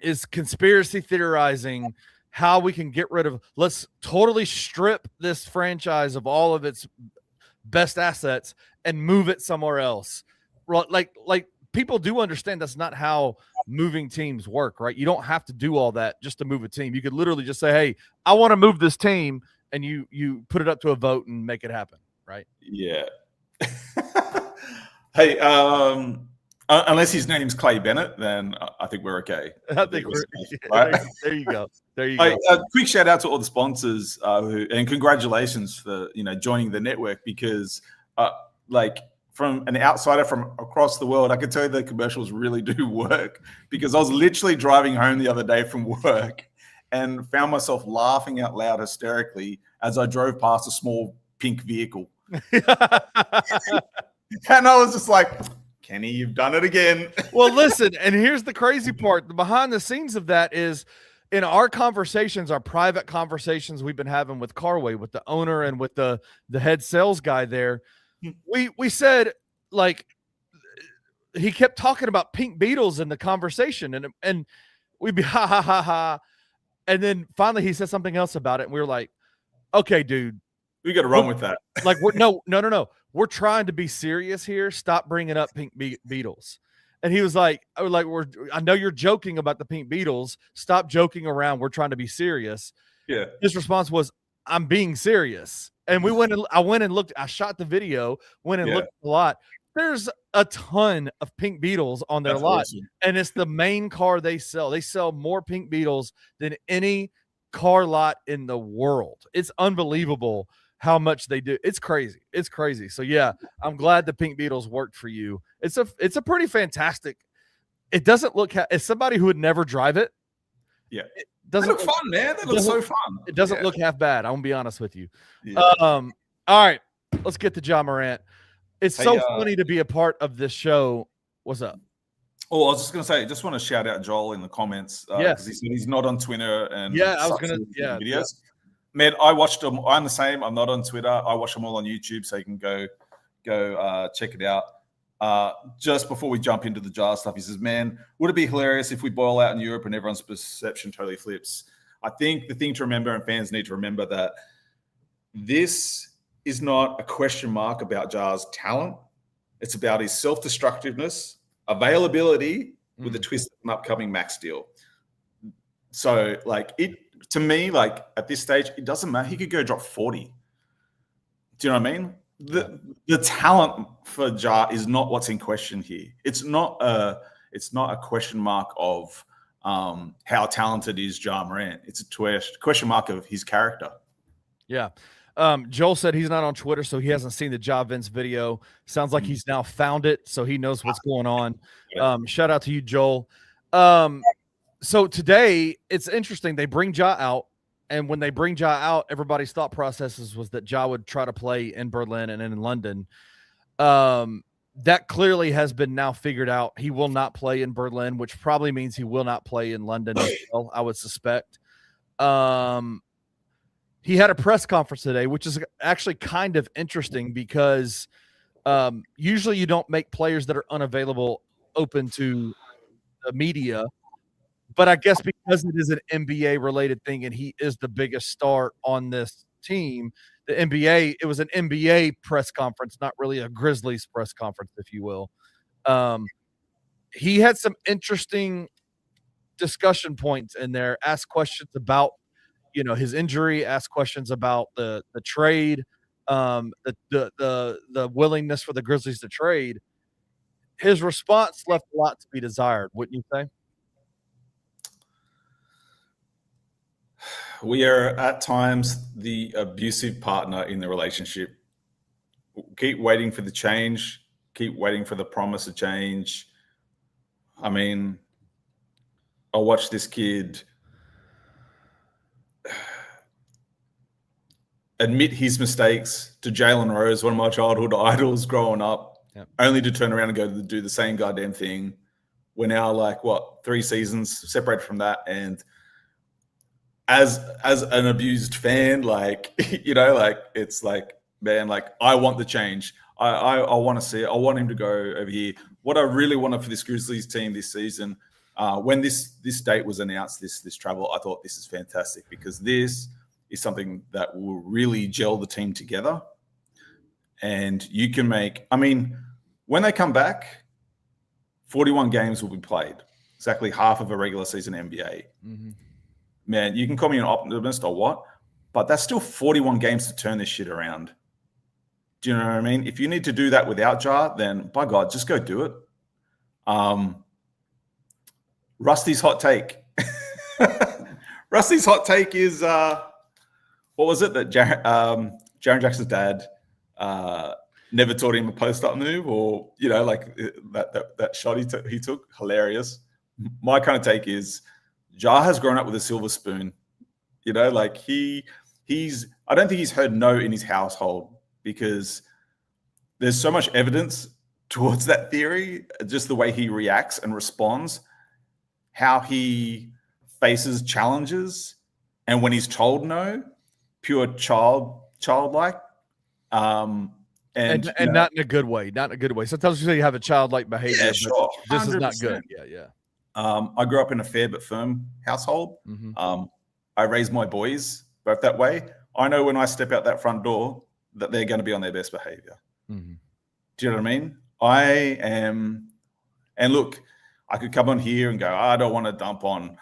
is conspiracy theorizing how we can get rid of, let's totally strip this franchise of all of its best assets and move it somewhere else. Like people do understand that's not how moving teams work, right? You don't have to do all that just to move a team. You could literally just say, hey, I want to move this team, and you put it up to a vote and make it happen, right? Yeah. Hey, unless his name's Clay Bennett, then I think we're okay. I think we're right? There you go. There you go. Quick shout out to all the sponsors and congratulations for joining the network, because from an outsider from across the world, I can tell you the commercials really do work, because I was literally driving home the other day from work and found myself laughing out loud hysterically as I drove past a small pink vehicle. And I was just like, Kenny, you've done it again. Well, listen, and here's the crazy part. The behind the scenes of that is in our conversations, our private conversations we've been having with Carway, with the owner and with the head sales guy there. We said, like, he kept talking about Pink Beetles in the conversation, and we'd be ha ha ha ha. And then finally he said something else about it, and we were like, okay, dude. We got to run with that. Like, no. We're trying to be serious here. Stop bringing up Pink Beetles. And he was like, I know you're joking about the Pink Beetles. Stop joking around. We're trying to be serious. Yeah. His response was, I'm being serious. And I went and looked. I shot the video, looked at the lot. There's a ton of Pink Beetles on their lot. Awesome. And it's the main car they sell. They sell more Pink Beetles than any car lot in the world. It's unbelievable how much they do. It's crazy. It's crazy. So yeah, I'm glad the Pink Beetles worked for you. It's a pretty fantastic. It doesn't look as somebody who would never drive it. Yeah. It doesn't look fun, man. That looks so fun. It doesn't look half bad. I'm gonna be honest with you. Yeah. All right, let's get to John Morant. It's so funny to be a part of this show. What's up? Oh, I was just going to say, I just want to shout out Joel in the comments. Because he said he's not on Twitter. And I was going to, videos. Yeah. Man, I watched them. I'm the same. I'm not on Twitter. I watch them all on YouTube, so you can go check it out. Just before we jump into the jar stuff, he says, man, would it be hilarious if we boil out in Europe and everyone's perception totally flips? I think the thing to remember, and fans need to remember, that this is not a question mark about Jar's talent. It's about his self-destructiveness, availability with a twist of an upcoming max deal. So, to me, at this stage, it doesn't matter. He could go drop 40. Do you know what I mean? The talent for Jar is not what's in question here. It's not a question mark of how talented is Ja Morant. It's a question mark of his character. Yeah. Joel said he's not on Twitter, so he hasn't seen the Ja Vince video. Sounds like he's now found it, so he knows what's going on. Shout out to you, Joel. So today, it's interesting. They bring Ja out. And when they bring Ja out, everybody's thought processes was that Ja would try to play in Berlin and in London. That clearly has been now figured out. He will not play in Berlin, which probably means he will not play in London as well, I would suspect. He had a press conference today, which is actually kind of interesting because usually you don't make players that are unavailable open to the media. But I guess because it is an NBA related thing and he is the biggest star on this team, it was an NBA press conference, not really a Grizzlies press conference, if you will. He had some interesting discussion points in there, asked questions about, his injury, asked questions about the trade, the willingness for the Grizzlies to trade. His response left a lot to be desired, wouldn't you say? We are at times the abusive partner in the relationship. Keep waiting for the change. Keep waiting for the promise of change. I mean, I watched this kid admit his mistakes to Jalen Rose, one of my childhood idols growing up, only to turn around and go to do the same goddamn thing. We're now 3 seasons separated from that, and as an abused fan, it's man, I want the change. I want to see it. I want him to go over here. What I really wanted for this Grizzlies team this season, when this date was announced, this travel, I thought this is fantastic because this is something that will really gel the team together. And you can when they come back, 41 games will be played, exactly half of a regular season NBA. Mm-hmm. Man, you can call me an optimist or what, but that's still 41 games to turn this shit around. Do you know what I mean? If you need to do that without Ja, then by God, just go do it. Rusty's hot take. Rusty's hot take is, what was it that Jaren Jackson's dad never taught him a post-up move, or that shot he took? Hilarious. My kind of take is, Ja has grown up with a silver spoon. He's I don't think he's heard no in his household because there's so much evidence towards that theory, just the way he reacts and responds, how he faces challenges, and when he's told no, pure childlike. And not in a good way. Not in a good way. Sometimes you say you have a childlike behavior. Yeah, sure. This is not 100%. good. Yeah. I grew up in a fair but firm household. Mm-hmm. I raised my boys both that way. I know when I step out that front door that they're going to be on their best behavior. Mm-hmm. Do you know what I mean? I am, and look, I could come on here and go, I don't want to dump on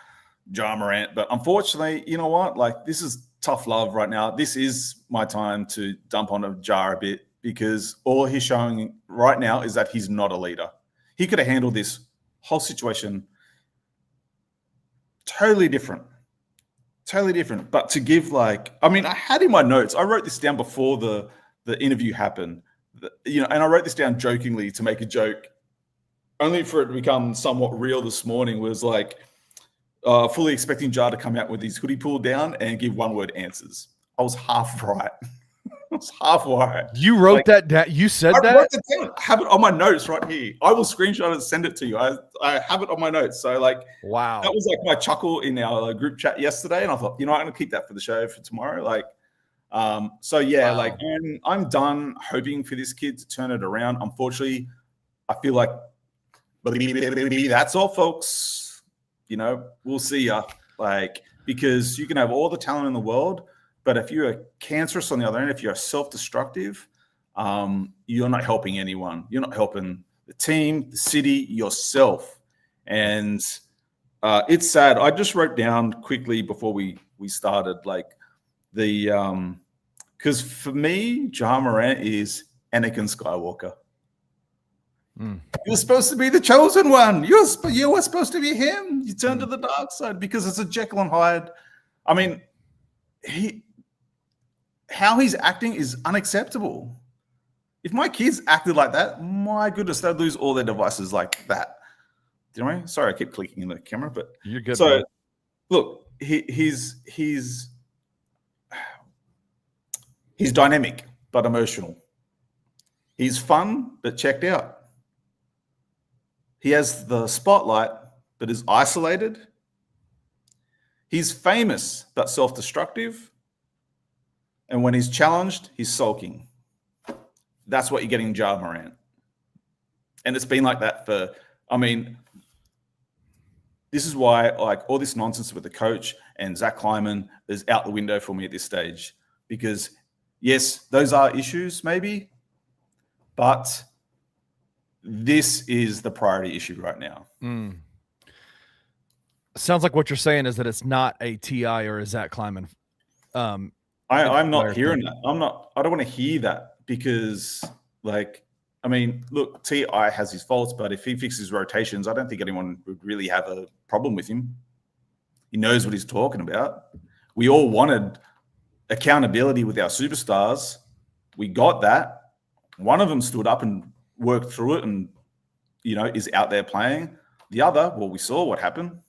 Ja Morant, but unfortunately, you know what? This is tough love right now. This is my time to dump on Ja a bit because all he's showing right now is that he's not a leader. He could have handled this whole situation totally different. But to give I had in my notes, I wrote this down before the interview happened, and I wrote this down jokingly to make a joke, only for it to become somewhat real this morning, was fully expecting Ja to come out with his hoodie pulled down and give one-word answers. I was half right. You wrote that down? You said that? Wrote it down. I have it on my notes right here. I will screenshot it and send it to you. I have it on my notes. So wow, that was my chuckle in our group chat yesterday, and I thought, I'm going to keep that for the show for tomorrow. Wow. I'm done hoping for this kid to turn it around. Unfortunately, I feel like that's all, folks. We'll see ya. Because you can have all the talent in the world, but if you're cancerous on the other end, if you're self-destructive, you're not helping anyone. You're not helping the team, the city, yourself. And it's sad. I just wrote down quickly before we started, because for me, Ja Morant is Anakin Skywalker. You're supposed to be the chosen one. You were supposed to be him. You turned to the dark side because it's a Jekyll and Hyde. How he's acting is unacceptable. If my kids acted like that, my goodness, they'd lose all their devices like that. Do you know what I mean? Sorry, I keep clicking in the camera, but you're good. So, look, he's He's dynamic but emotional. He's fun but checked out. He has the spotlight but is isolated. He's famous but self-destructive. And when he's challenged, he's sulking. That's what you're getting in Ja Morant. And it's been like that for, I mean, this is why like all this nonsense with the coach and Zach Kleiman is out the window for me at this stage. Because yes, those are issues maybe, but this is the priority issue right now. Sounds like what you're saying is that it's not a T.I. or a Zach Kleiman. I'm not hearing that. I don't want to hear that because, like, I mean, look, T.I. has his faults, but if he fixes rotations, I don't think anyone would really have a problem with him. He knows what he's talking about. We all wanted accountability with our superstars. We got that. One of them stood up and worked through it and, you know, is out there playing. The other, well, we saw what happened.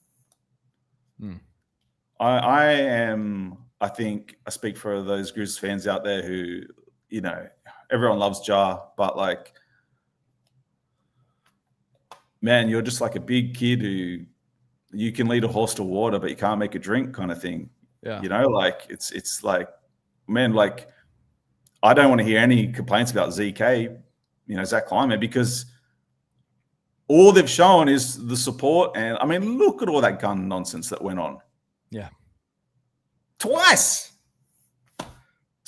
I think I speak for those Grizzlies fans out there who, you know, everyone loves Ja, but like, man, you're just like a big kid who you can lead a horse to water, but you can't make a drink kind of thing. Yeah. You know, like it's like, man, like I don't want to hear any complaints about ZK, you know, Zach Kleiman, because all they've shown is the support. And I mean, look at all that gun nonsense that went on. Yeah. Twice.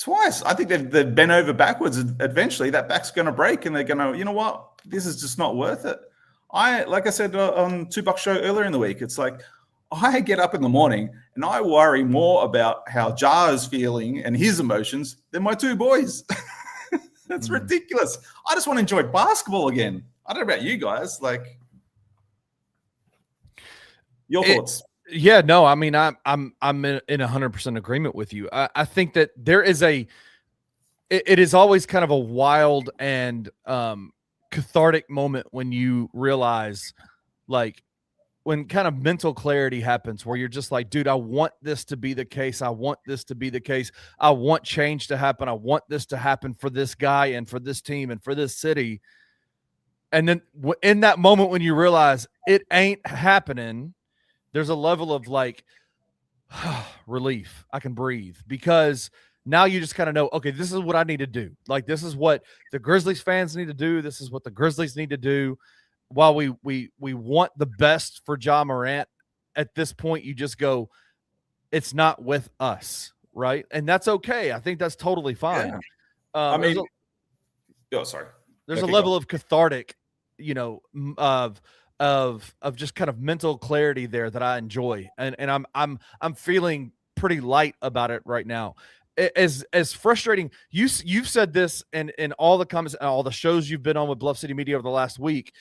I think they've bent over backwards. Eventually that back's going to break and they're going to, you know what, this is just not worth it. Like I said on Two Bucks show earlier in the week, it's like I get up in the morning and I worry more about how Ja is feeling and his emotions than my two boys. That's ridiculous. I just want to enjoy basketball again. I don't know about you guys. Like, your thoughts? Yeah, no, I mean, I'm in 100% agreement with you. I think that there is it is always kind of a wild and cathartic moment when you realize, like, when kind of mental clarity happens where you're just like, dude, I want this to be the case. I want this to be the case. I want change to happen. I want this to happen for this guy and for this team and for this city. And then in that moment when you realize it ain't happening, there's a level of like relief. I can breathe because now you just kind of know, okay, this is what I need to do. Like, this is what the Grizzlies fans need to do. This is what the Grizzlies need to do. While we want the best for Ja Morant, at this point, you just go, it's not with us, right? And that's okay. I think that's totally fine. Yeah. I mean, sorry. There's a level of cathartic, you know, of just kind of mental clarity there that I enjoy, and I'm feeling pretty light about it right now. As frustrating, you've said this in all the comments, all the shows you've been on with Bluff City Media over the last week,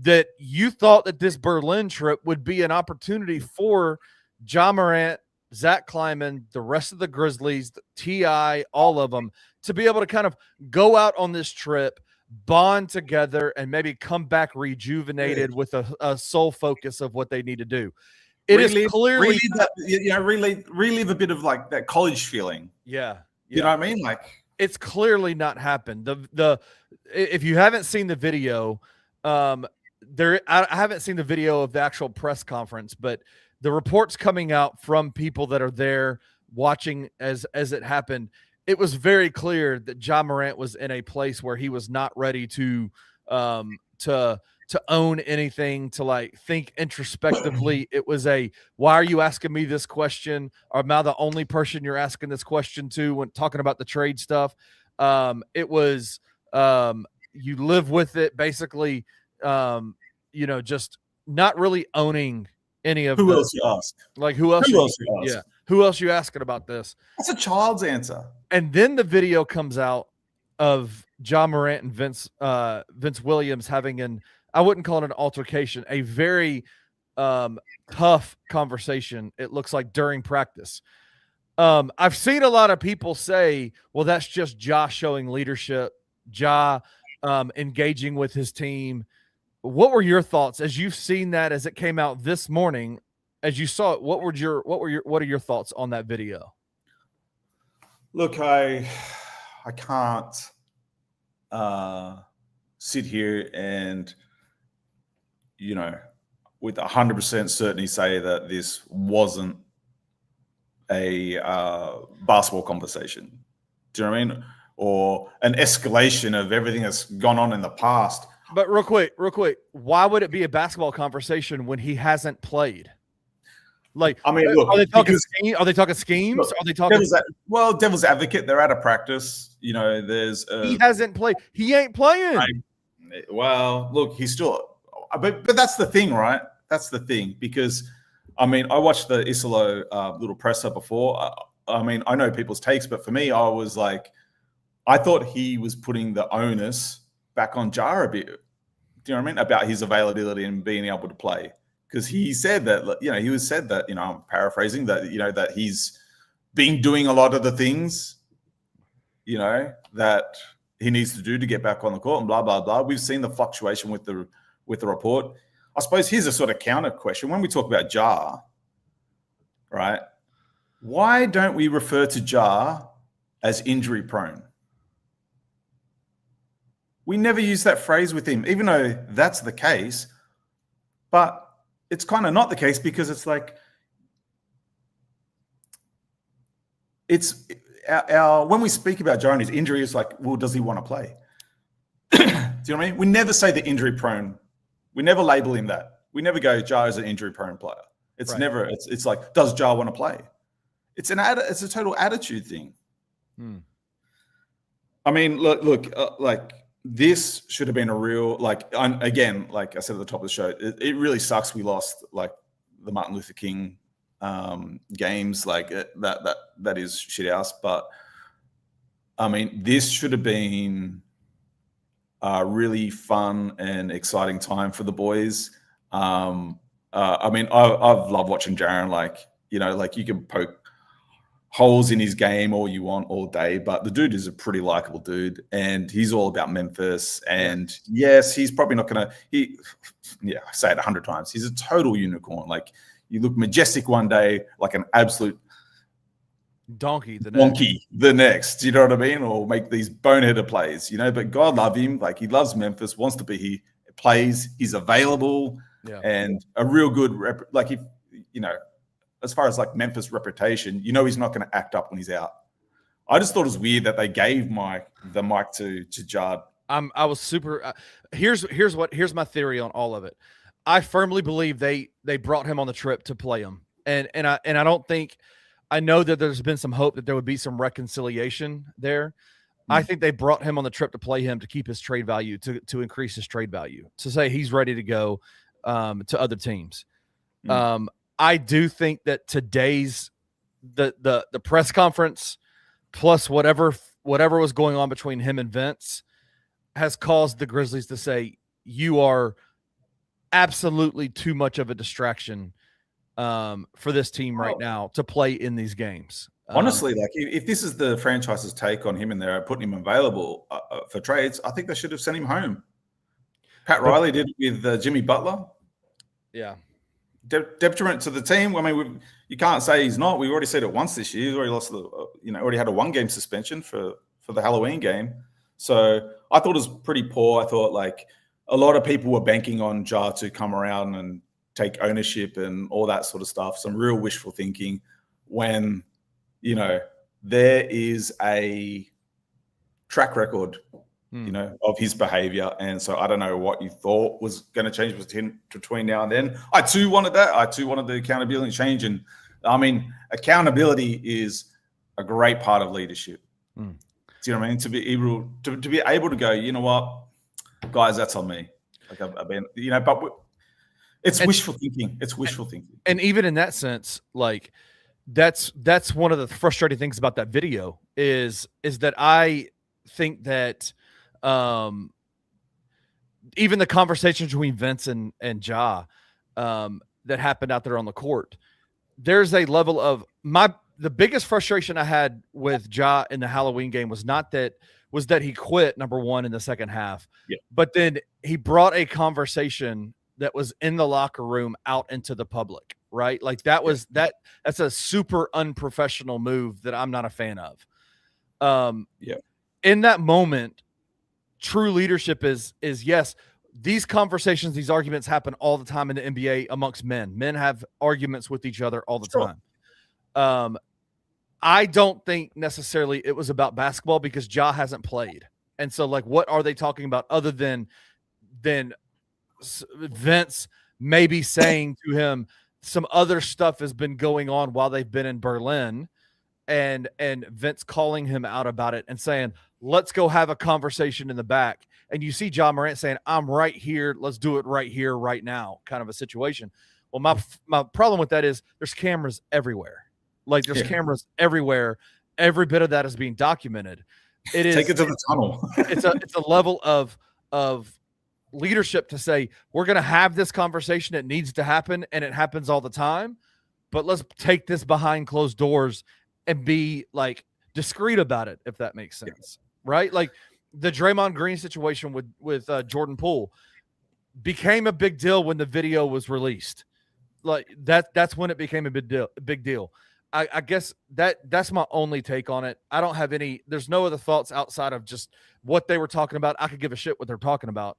that you thought that this Berlin trip would be an opportunity for Ja Morant, Zach Kleiman, the rest of the Grizzlies, T.I., all of them, to be able to kind of go out on this trip, bond together, and maybe come back rejuvenated with a sole focus of what they need to do. It is clearly relive a bit of like that college feeling. Yeah. You know what I mean? Like, it's clearly not happened. If you haven't seen the video, I haven't seen the video of the actual press conference, but the reports coming out from people that are there watching as it happened, it was very clear that Ja Morant was in a place where he was not ready to own anything, to like think introspectively. It was why are you asking me this question? Am I the only person you're asking this question to when talking about the trade stuff? It was you live with it basically. You know, just not really owning any of who else you ask? Like, who else you ask? Yeah. Who else you asking about this? That's a child's answer. And then the video comes out of Ja Morant and Vince Williams having I wouldn't call it an altercation, a very tough conversation, it looks like, during practice. I've seen a lot of people say, well, that's just Ja showing leadership, Ja engaging with his team. What were your thoughts as you've seen that, as it came out this morning, as you saw it? What are your thoughts on that video? Look, I I can't sit here and, with 100% certainty say that this wasn't a basketball conversation. Do you know what I mean? Or an escalation of everything that's gone on in the past. But real quick, why would it be a basketball conversation when he hasn't played? Like, I mean, look, are they talking schemes? Are they talking schemes? Look, Are they talking? Devil's advocate. They're out of practice. There's he hasn't played. He ain't playing. Well, look, he's still. But that's the thing, right? That's the thing, because, I mean, I watched the Isolo little presser before. I mean, I know people's takes, but for me, I was like, I thought he was putting the onus back on Jar a bit. Do you know what I mean? About his availability and being able to play. Because he said that, I'm paraphrasing, that, that he's been doing a lot of the things, that he needs to do to get back on the court and blah, blah, blah. We've seen the fluctuation with the report. I suppose here's a sort of counter question. When we talk about Jar, right, why don't we refer to Jar as injury prone? We never use that phrase with him, even though that's the case. But it's kind of not the case, because it's like, it's our when we speak about Jaren, his injury is like, well, does he want to play? Do you know what I mean? We never say the injury prone. We never label him that. We never go, Jar is an injury prone player. It's right. never. It's like, does Jar want to play? It's a total attitude thing. I mean, look, like, this should have been a real, again, like I said at the top of the show, it really sucks we lost, like, the Martin Luther King games, like that is shit house. But I mean, this should have been a really fun and exciting time for the boys. I mean, I've loved watching Jaren. Like, you can poke holes in his game all you want all day, but the dude is a pretty likable dude, and he's all about Memphis. And yes, he's probably not gonna. I say it 100 times. He's a total unicorn. Like, you look majestic one day, like an absolute donkey the next. You know what I mean? Or make these boneheaded plays. But God love him. Like, he loves Memphis, wants to be here, plays. He's available, and a real good as far as like Memphis reputation, he's not going to act up when he's out. I just thought it was weird that they gave the mic to Jard. I was super. Here's my theory on all of it. I firmly believe they brought him on the trip to play him, and I don't think. I know that there's been some hope that there would be some reconciliation there. I think they brought him on the trip to play him to keep his trade value, to increase his trade value, to say he's ready to go to other teams. I do think that today's the press conference plus whatever was going on between him and Vince has caused the Grizzlies to say, you are absolutely too much of a distraction for this team right now to play in these games. Honestly, like, if this is the franchise's take on him and they're putting him available for trades, I think they should have sent him home. Pat Riley did it with Jimmy Butler. Yeah. Detriment to the team. I mean, you can't say he's not. We've already said it once this year. He's already lost already had a 1-game suspension for the Halloween game. So I thought it was pretty poor. I thought, like, a lot of people were banking on Jar to come around and take ownership and all that sort of stuff. Some real wishful thinking when, there is a track record, of his behavior. And so I don't know what you thought was going to change between now and then. I too wanted that. I too wanted the accountability change. And I mean, accountability is a great part of leadership. Do you know what I mean? To be able to go, you know what, guys, that's on me. Like, I've been, but it's wishful thinking. It's wishful thinking. And even in that sense, like, that's one of the frustrating things about that video is that I think that even the conversation between Vince and Ja that happened out there on the court, there's a level of the biggest frustration I had with Ja in the Halloween game was that he quit, number one, in the second half, but then he brought a conversation that was in the locker room out into the public, right? Like, that's a super unprofessional move that I'm not a fan of. in that moment, true leadership is yes, these conversations, these arguments happen all the time in the NBA amongst men. Men have arguments with each other all the time. I don't think necessarily it was about basketball because Ja hasn't played. And so, like, what are they talking about other than Vince maybe saying to him some other stuff has been going on while they've been in Berlin, and Vince calling him out about it and saying, let's go have a conversation in the back. And you see Ja Morant saying, I'm right here. Let's do it right here, right now, kind of a situation. Well, my problem with that is there's cameras everywhere. Like, there's cameras everywhere. Every bit of that is being documented. It is take it to the tunnel. it's a level of leadership to say, we're going to have this conversation. It needs to happen, and it happens all the time. But let's take this behind closed doors and be like discreet about it, if that makes sense, right? Like the Draymond Green situation with Jordan Poole became a big deal when the video was released. Like that's when it became a big deal. I guess that's my only take on it. I don't have any. There's no other thoughts outside of just what they were talking about. I could give a shit what they're talking about.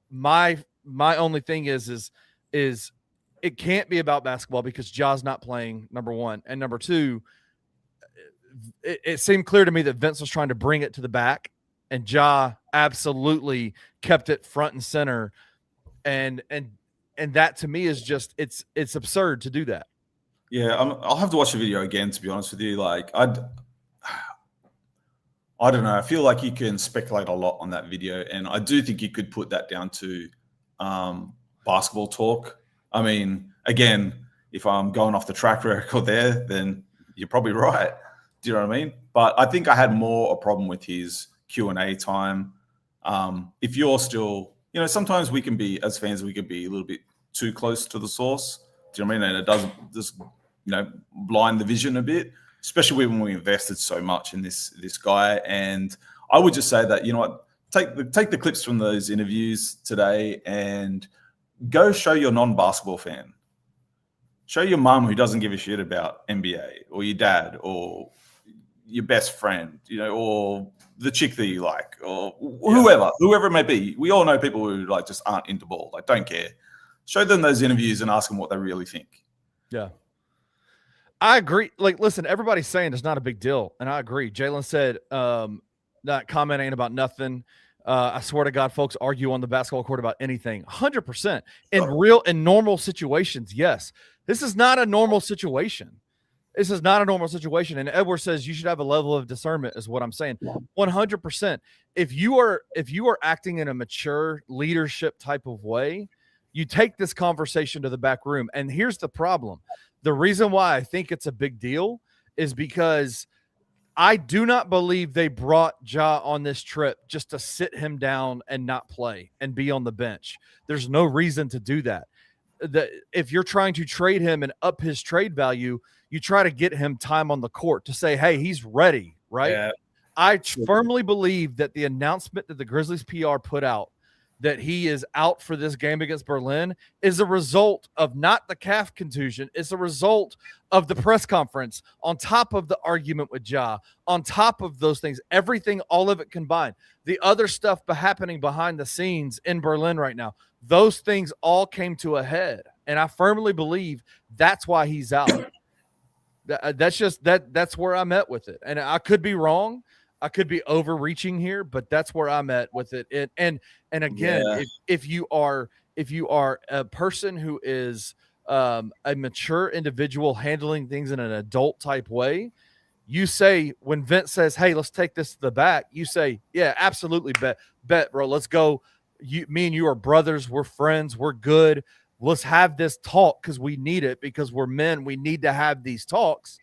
My only thing is it can't be about basketball because Ja's not playing, number one, and number two, it seemed clear to me that Vince was trying to bring it to the back, and Ja absolutely kept it front and center, and that to me is just it's absurd to do that. Yeah, I'll have to watch the video again, to be honest with you. Like, I don't know. I feel like you can speculate a lot on that video, and I do think you could put that down to basketball talk. I mean, again, if I'm going off the track record there, then you're probably right. Do you know what I mean? But I think I had more a problem with his Q&A time. If you're still, sometimes we can be, as fans, we can be a little bit too close to the source. Do you know what I mean? And it does just, blind the vision a bit, especially when we invested so much in this guy. And I would just say that, take the clips from those interviews today and go show your non-basketball fan. Show your mum who doesn't give a shit about NBA, or your dad, or your best friend, or the chick that you like, or whoever it may be. We all know people who just aren't into ball, don't care. Show them those interviews and ask them what they really think. Yeah. I agree. Listen, everybody's saying it's not a big deal, and I agree. Jalen said that comment ain't about nothing. I swear to God, folks argue on the basketball court about anything. 100%. In normal situations, yes. This is not a normal situation. This is not a normal situation. And Edward says you should have a level of discernment, is what I'm saying. 100%. If you are acting in a mature leadership type of way, you take this conversation to the back room. And here's the problem. The reason why I think it's a big deal is because I do not believe they brought Ja on this trip just to sit him down and not play and be on the bench. There's no reason to do that. If you're trying to trade him and up his trade value, you try to get him time on the court to say, hey, he's ready, right? Yeah. I firmly believe that the announcement that the Grizzlies PR put out that he is out for this game against Berlin is a result of not the calf contusion. It's a result of the press conference, on top of the argument with Ja, on top of those things, everything, all of it combined. The other stuff happening behind the scenes in Berlin right now, those things all came to a head. And I firmly believe that's why he's out. That's where I'm at with it. And I could be wrong. I could be overreaching here, but that's where I'm at with it. And again, if you are a person who is a mature individual handling things in an adult type way, you say, when Vince says, hey, let's take this to the back, you say, yeah, absolutely, bet, bro. Let's go. Me and you are brothers. We're friends. We're good. Let's have this talk because we need it, because we're men. We need to have these talks,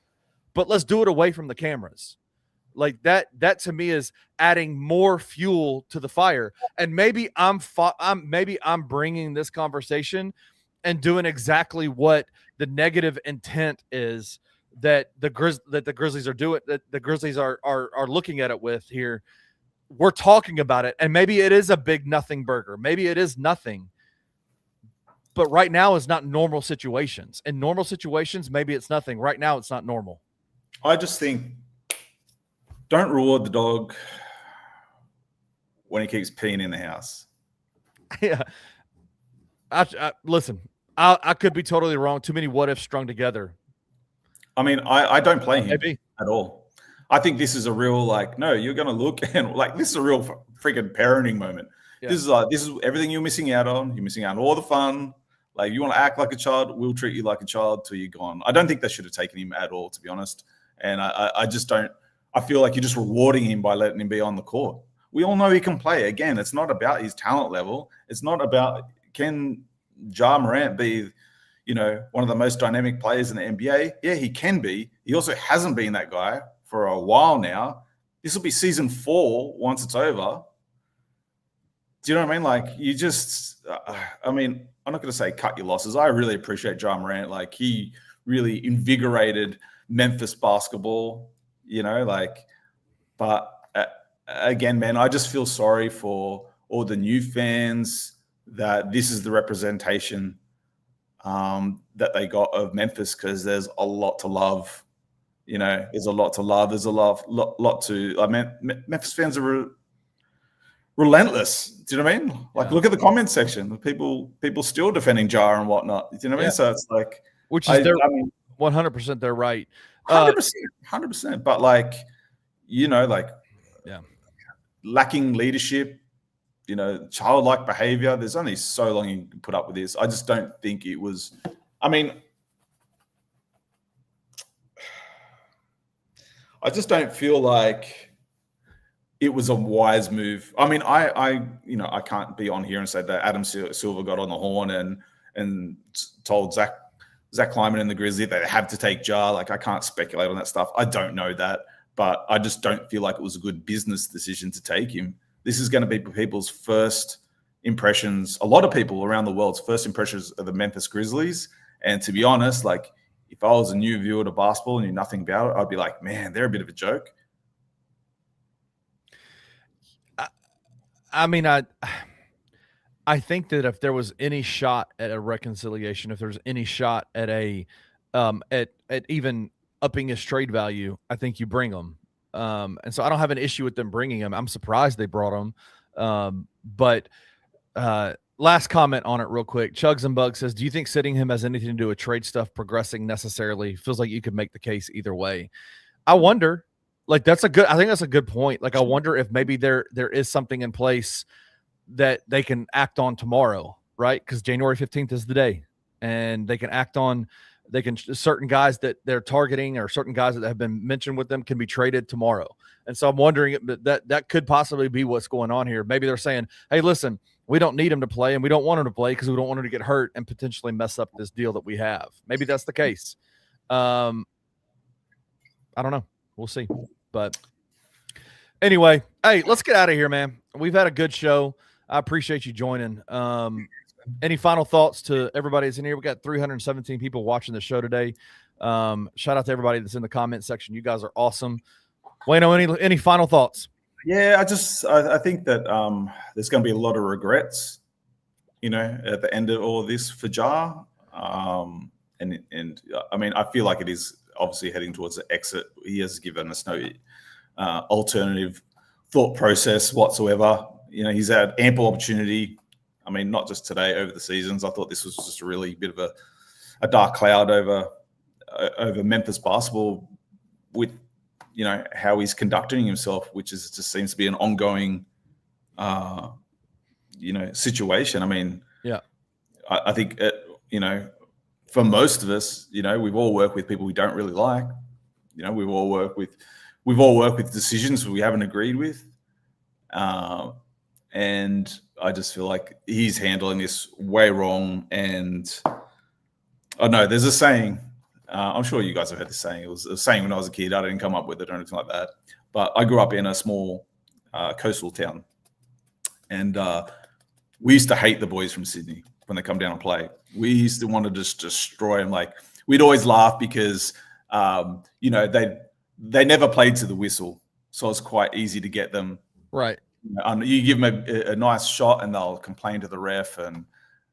but let's do it away from the cameras. Like that to me is adding more fuel to the fire. And maybe I'm bringing this conversation and doing exactly what the negative intent is that the Grizzlies are doing, that the Grizzlies are looking at it with here. We're talking about it, and maybe it is a big nothing burger. Maybe it is nothing. But right now is not normal situations. In normal situations, maybe it's nothing. Right now, it's not normal. I just think, don't reward the dog when he keeps peeing in the house. Yeah. Listen, I could be totally wrong. Too many what ifs strung together. I mean, I don't play him Maybe. at all. I think this is a real, like, no, you're going to look and, like, this is a real freaking parenting moment. Yeah. This is everything you're missing out on. You're missing out on all the fun. Like, you want to act like a child, we'll treat you like a child till you're gone. I don't think they should have taken him at all, to be honest. And I just don't. I feel like you're just rewarding him by letting him be on the court. We all know he can play. Again, it's not about his talent level. It's not about, can Ja Morant be, one of the most dynamic players in the NBA? Yeah, he can be. He also hasn't been that guy for a while now. This will be season 4 once it's over. Do you know what I mean? Like, you just, I'm not going to say cut your losses. I really appreciate Ja Morant. Like, he really invigorated Memphis basketball, but again, man, I just feel sorry for all the new fans that this is the representation that they got of Memphis, because there's a lot to love. There's a lot to love. There's a lot to. Memphis fans are relentless. Do you know what I mean? Like, look at the comment section. People still defending Ja and whatnot. Do you know what I mean? So it's like, which is 100% they're right. 100%. But lacking leadership, childlike behavior. There's only so long you can put up with this. I just don't think it was. I just don't feel like it was a wise move. I can't be on here and say that Adam Silver got on the horn and told Zach Kleiman and the Grizzlies they have to take Ja. Like, I can't speculate on that stuff. I don't know that, but I just don't feel like it was a good business decision to take him. This is going to be people's first impressions, a lot of people around the world's first impressions of the Memphis Grizzlies. And to be honest, like, if I was a new viewer to basketball and knew nothing about it, I'd be like, man, they're a bit of a joke. I think that if there was any shot at a reconciliation, if there's any shot at at even upping his trade value, I think you bring him. And so I don't have an issue with them bringing him. I'm surprised they brought him. But last comment on it real quick. Chugs and Bugs says, do you think sitting him has anything to do with trade stuff progressing necessarily? Feels like you could make the case either way. I wonder. Like, I think that's a good point. Like, I wonder if maybe there is something in place that they can act on tomorrow, right? Because January 15th is the day, and they can act on. Certain guys that they're targeting or certain guys that have been mentioned with them can be traded tomorrow. And so I'm wondering that could possibly be what's going on here. Maybe they're saying, hey, listen, we don't need him to play and we don't want him to play because we don't want him to get hurt and potentially mess up this deal that we have. Maybe that's the case. I don't know. We'll see. But anyway, hey, let's get out of here, man. We've had a good show. I appreciate you joining. Any final thoughts to everybody that's in here? We got 317 people watching the show today. Shout out to everybody that's in the comment section. You guys are awesome. Wayno, any final thoughts? Yeah, I think that there's going to be a lot of regrets, at the end of all of this for Ja. And I feel like it is obviously heading towards the exit. He has given us no alternative thought process whatsoever. He's had ample opportunity. Not just today, over the seasons. I thought this was just a really bit of a dark cloud over Memphis basketball with, how he's conducting himself, which just seems to be an ongoing, situation. Yeah, I think, for most of us, we've all worked with people we don't really like. We've all worked with decisions we haven't agreed with. And I just feel like he's handling this way wrong. And I know there's a saying, I'm sure you guys have heard this saying. It was a saying when I was a kid. I didn't come up with it or anything like that. But I grew up in a small coastal town. And we used to hate the boys from Sydney when they come down and play. We used to want to just destroy them. Like, we'd always laugh because, they never played to the whistle. So it's quite easy to get them. Right. You give them a nice shot and they'll complain to the ref and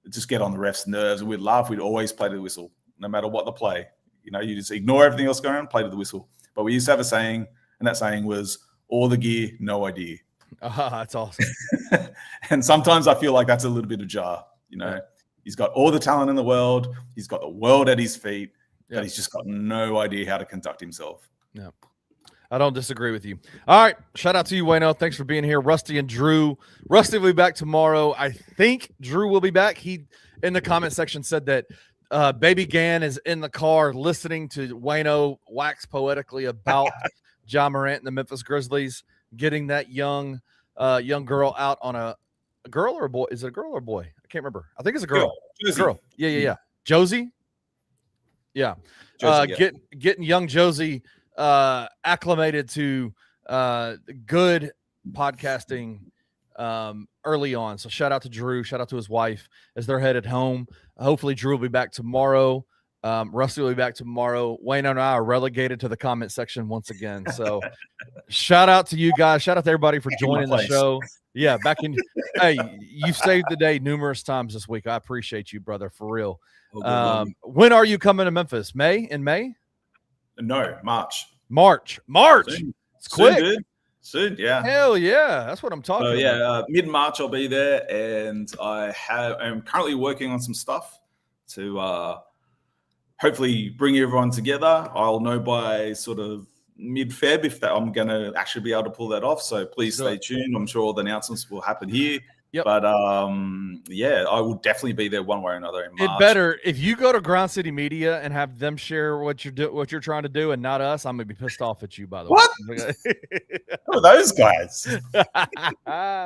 just get on the ref's nerves. And we'd laugh. We'd always play to the whistle, no matter what the play. You just ignore everything else going on, play to the whistle. But we used to have a saying, and that saying was, all the gear, no idea. That's awesome. And sometimes I feel like that's a little bit of jar. He's got all the talent in the world. He's got the world at his feet, but he's just got no idea how to conduct himself. Yeah. I don't disagree with you. All right. Shout out to you, Wayno. Thanks for being here. Rusty and Drew. Rusty will be back tomorrow. I think Drew will be back. He, in the comment section, said that Baby Gann is in the car listening to Wayno wax poetically about Ja Morant and the Memphis Grizzlies getting that young girl out on a girl or a boy. Is it a girl or a boy? I can't remember. I think it's a girl. Girl. Yeah. Josie. Yeah. Getting young Josie acclimated to good podcasting early on. So shout out to Drew, shout out to his wife as they're headed home. Hopefully Drew will be back tomorrow. Rusty will be back tomorrow. Wayne and I are relegated to the comment section once again. So shout out to you guys. Shout out to everybody for joining the show. Yeah, back in. Hey, you saved the day numerous times this week. I appreciate you, brother, for real. When are you coming to Memphis? In May? No, March. Soon. It's quick. Soon, dude. Soon, yeah. Hell yeah, that's what I'm talking about. Yeah, mid-March I'll be there, and I'm currently working on some stuff to hopefully bring everyone together. I'll know by sort of mid-Feb if I'm going to actually be able to pull that off. So please stay tuned. I'm sure all the announcements will happen here. Yep. But I will definitely be there one way or another in March. It better if you go to Ground City Media and have them share what you're trying to do, and not us. I'm gonna be pissed off at you. By the way, who are those guys?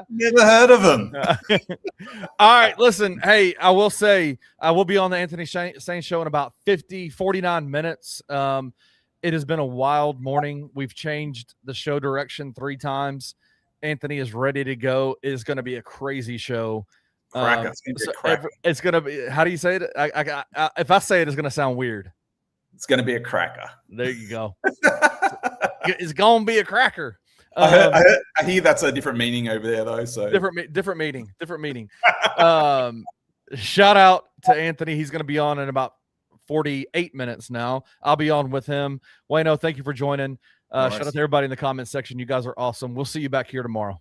Never heard of them. All right, listen. Hey, I will say I will be on the Anthony Sain show in about 49 minutes. It has been a wild morning. We've changed the show direction 3 times. Anthony is ready to go. It is going to be a crazy show. It's going to be. How do you say it? If I say it, it's going to sound weird. It's going to be a cracker. There you go. It's going to be a cracker. I hear that's a different meaning over there, though. So different meaning. Shout out to Anthony. He's going to be on in about 48 minutes now. I'll be on with him. Wayno, thank you for joining. Shout out to everybody in the comments section. You guys are awesome. We'll see you back here tomorrow.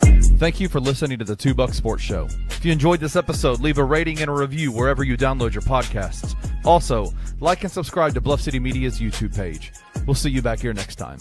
Thank you for listening to the $2 Sports Show. If you enjoyed this episode, leave a rating and a review wherever you download your podcasts. Also, like and subscribe to Bluff City Media's YouTube page. We'll see you back here next time.